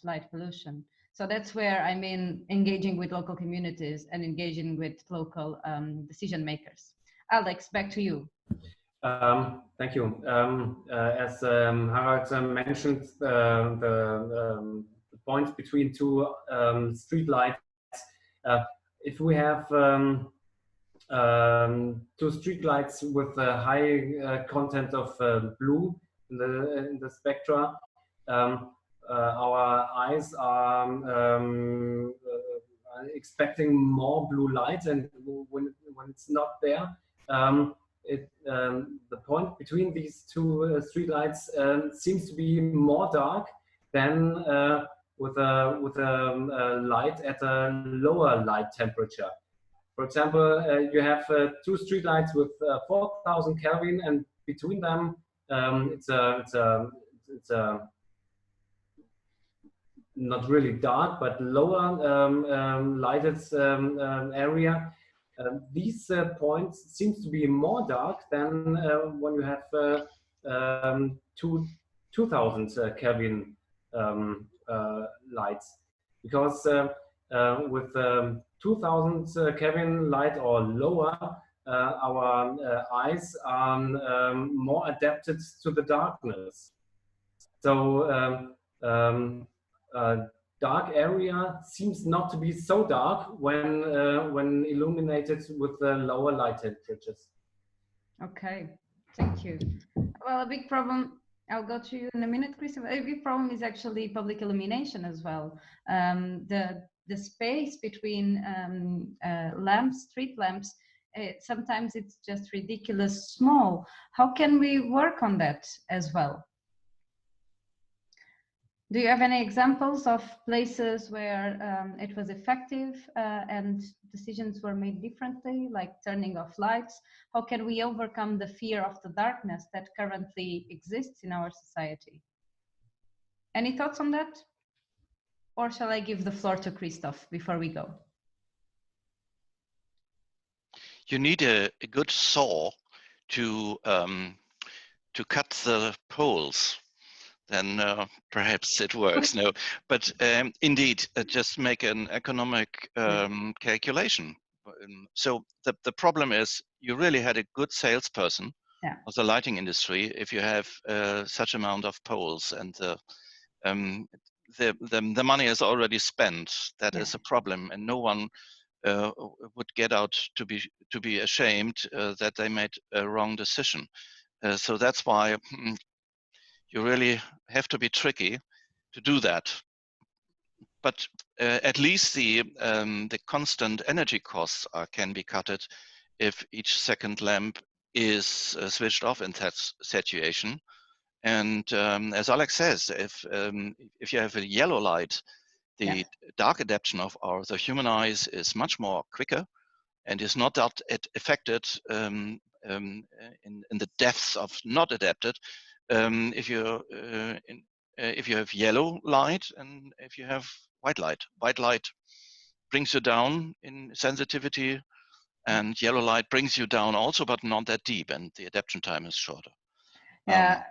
light pollution. So that's where, I mean, engaging with local communities and engaging with local decision makers. Alex, back to you.
Thank you. As Harald mentioned, the points between 2 street lights, if we have 2 street lights with a high content of blue in the spectra, our eyes are expecting more blue light, and when it's not there, the point between these 2 street lights seems to be more dark than with a light at a lower light temperature. For example, you have 2 street lights with 4,000 Kelvin, and between them it's a not really dark but lower lighted area. These points seems to be more dark than when you have 2,000 Kelvin lights, because with 2,000 Kelvin light or lower, our eyes are more adapted to the darkness. So dark area seems not to be so dark when illuminated with the lower light temperatures.
Okay, thank you. Well, a big problem, I'll go to you in a minute, Christopher. A big problem is actually public illumination as well. The space between lamps, street lamps, sometimes it's just ridiculous small. How can we work on that as well? Do you have any examples of places where it was effective and decisions were made differently, like turning off lights? How can we overcome the fear of the darkness that currently exists in our society? Any thoughts on that? Or shall I give the floor to Christoph before we go?
You need a good saw to cut the poles. Then perhaps it works. No, but indeed, just make an economic calculation. So the problem is you really had a good salesperson of the lighting industry if you have such amount of poles, and the money is already spent. That is a problem, and no one would get out to be ashamed that they made a wrong decision. So that's why you really have to be tricky to do that. But at least the constant energy costs can be cut if each second lamp is switched off in that situation. And as Alex says, if you have a yellow light, the dark adaptation of the human eyes is much more quicker and is not that affected in the depths of not adapted. If you have yellow light and if you have white light brings you down in sensitivity, and yellow light brings you down also, but not that deep, and the adaptation time is shorter.
Yeah,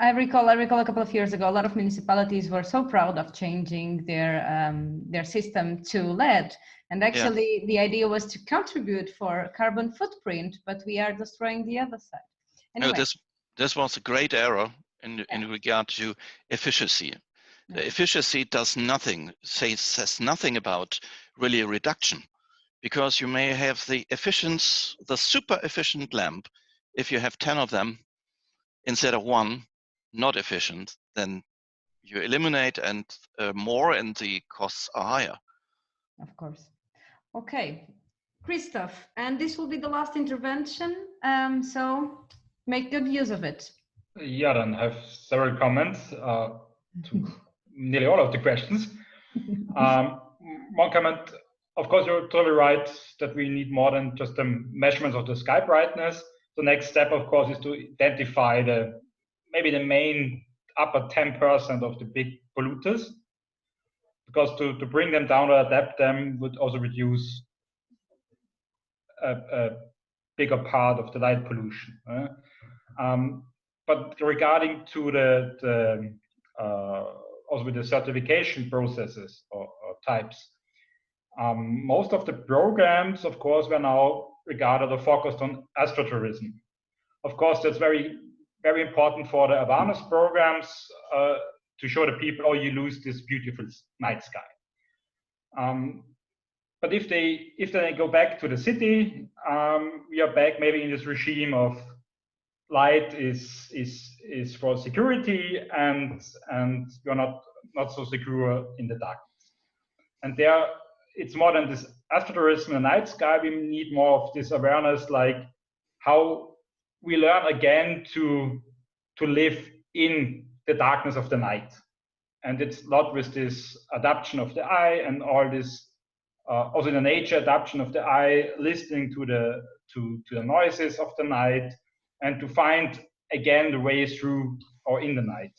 I recall a couple of years ago, a lot of municipalities were so proud of changing their system to LED, and actually the idea was to contribute for carbon footprint, but we are destroying the other side. Anyway.
No, this was a great error in regard to efficiency. The efficiency does nothing, says nothing about really a reduction, because you may have the super efficient lamp. If you have 10 of them instead of one not efficient, then you eliminate and more, and the costs are higher.
Of course. Okay, Christoph, and this will be the last intervention, so make good use of it.
Yeah, then I have several comments to nearly all of the questions. One comment, of course, you're totally right that we need more than just the measurements of the sky brightness. The next step, of course, is to identify maybe the main upper 10% of the big polluters, because to bring them down or adapt them would also reduce a bigger part of the light pollution. But regarding to also with the certification processes or types, most of the programs, of course, were now regarded or focused on astrotourism. Of course, that's very, very important for the awareness programs to show the people, oh, you lose this beautiful night sky. But if they go back to the city, we are back maybe in this regime of light is for security, and you're not so secure in the darkness. And there, it's more than this astrotourism and night sky. We need more of this awareness, like how we learn again to live in the darkness of the night. And it's not with this adaptation of the eye and all this, also in the nature adaptation of the eye, listening to the noises of the night, and to find again the way through or in the night.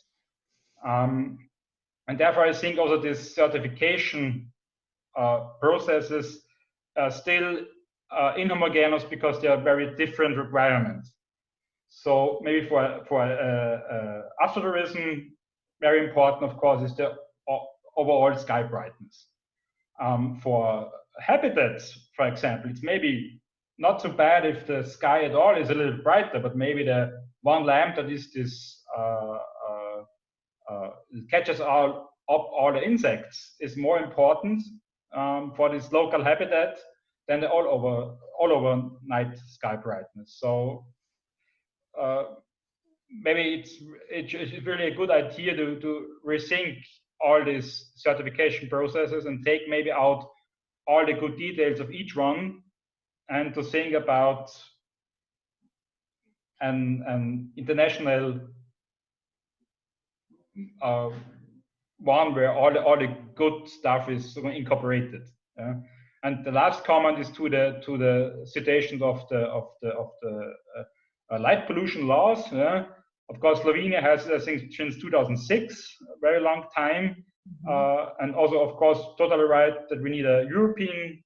And therefore, I think also this certification processes are still inhomogeneous, because they are very different requirements. So maybe for astrotourism, very important, of course, is the overall sky brightness. For habitats, for example, it's maybe not so bad if the sky at all is a little brighter, but maybe the one lamp that is this catches up all the insects is more important for this local habitat than the all over night sky brightness. So maybe it's really a good idea to rethink all these certification processes and take maybe out all the good details of each one, and to think about an international one where all the good stuff is incorporated. And the last comment is to the citations of the light pollution laws. Of course, Slovenia has, I think, since 2006, a very long time, and also, of course, totally right that we need a European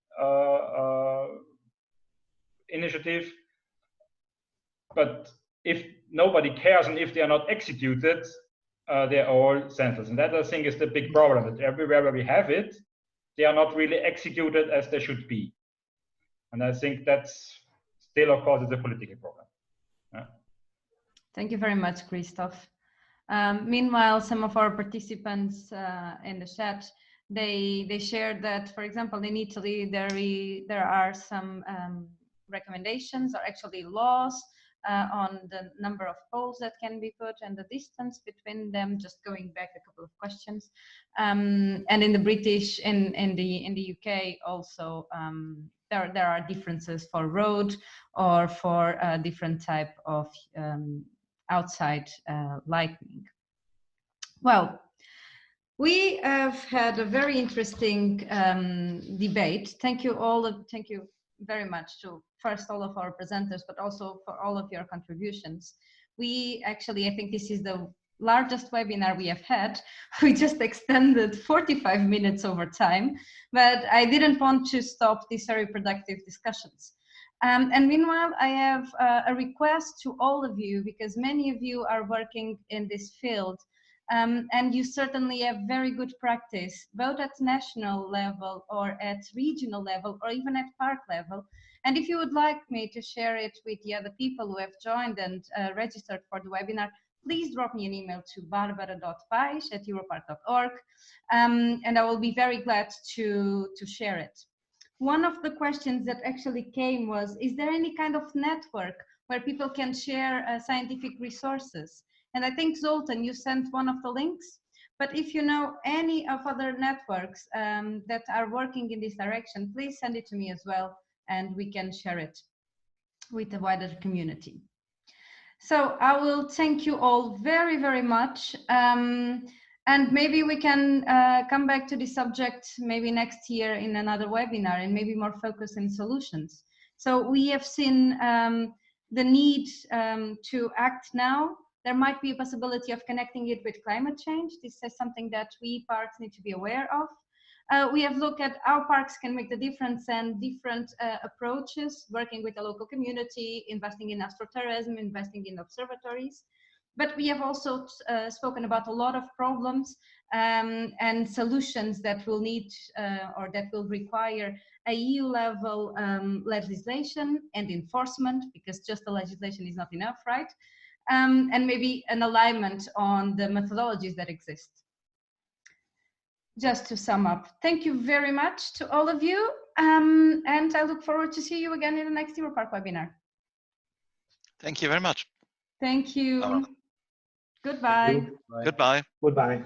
initiative. But if nobody cares and if they are not executed, they're all senseless. And that, I think, is the big problem, that everywhere where we have it, they are not really executed as they should be. And I think that's still, of course, is a political problem. Yeah.
Thank you very much, Christoph. Meanwhile, some of our participants in the chat, they shared that, for example, in Italy, there are some recommendations, or actually laws, on the number of poles that can be put and the distance between them, just going back a couple of questions. And in the British, in the UK also, there are differences for road or for a different type of outside lighting. Well, we have had a very interesting debate. Thank you very much to first all of our presenters, but also for all of your contributions. We actually, I think this is the largest webinar we have had. We just extended 45 minutes over time, but I didn't want to stop these very productive discussions. And meanwhile, I have a request to all of you, because many of you are working in this field, and you certainly have very good practice, both at national level or at regional level or even at park level. And if you would like me to share it with the other people who have joined and registered for the webinar, please drop me an email to barbara.pais@europarc.org, and I will be very glad to share it. One of the questions that actually came was, is there any kind of network where people can share scientific resources? And I think, Zoltan, you sent one of the links, but if you know any of other networks that are working in this direction, please send it to me as well, and we can share it with the wider community. So I will thank you all very, very much. And maybe we can come back to the subject maybe next year in another webinar, and maybe more focus in solutions. So we have seen the need to act now. There might be a possibility of connecting it with climate change. This is something that we parks need to be aware of. We have looked at how parks can make the difference and different approaches, working with the local community, investing in astrotourism, investing in observatories. But we have also spoken about a lot of problems and solutions that will need or that will require a EU level legislation and enforcement, because just the legislation is not enough, right? And maybe an alignment on the methodologies that exist. Just to sum up, thank you very much to all of you, and I look forward to see you again in the next EUROPARC webinar.
Thank you very much.
Thank you.
Barbara.
Goodbye.
Goodbye.
Goodbye.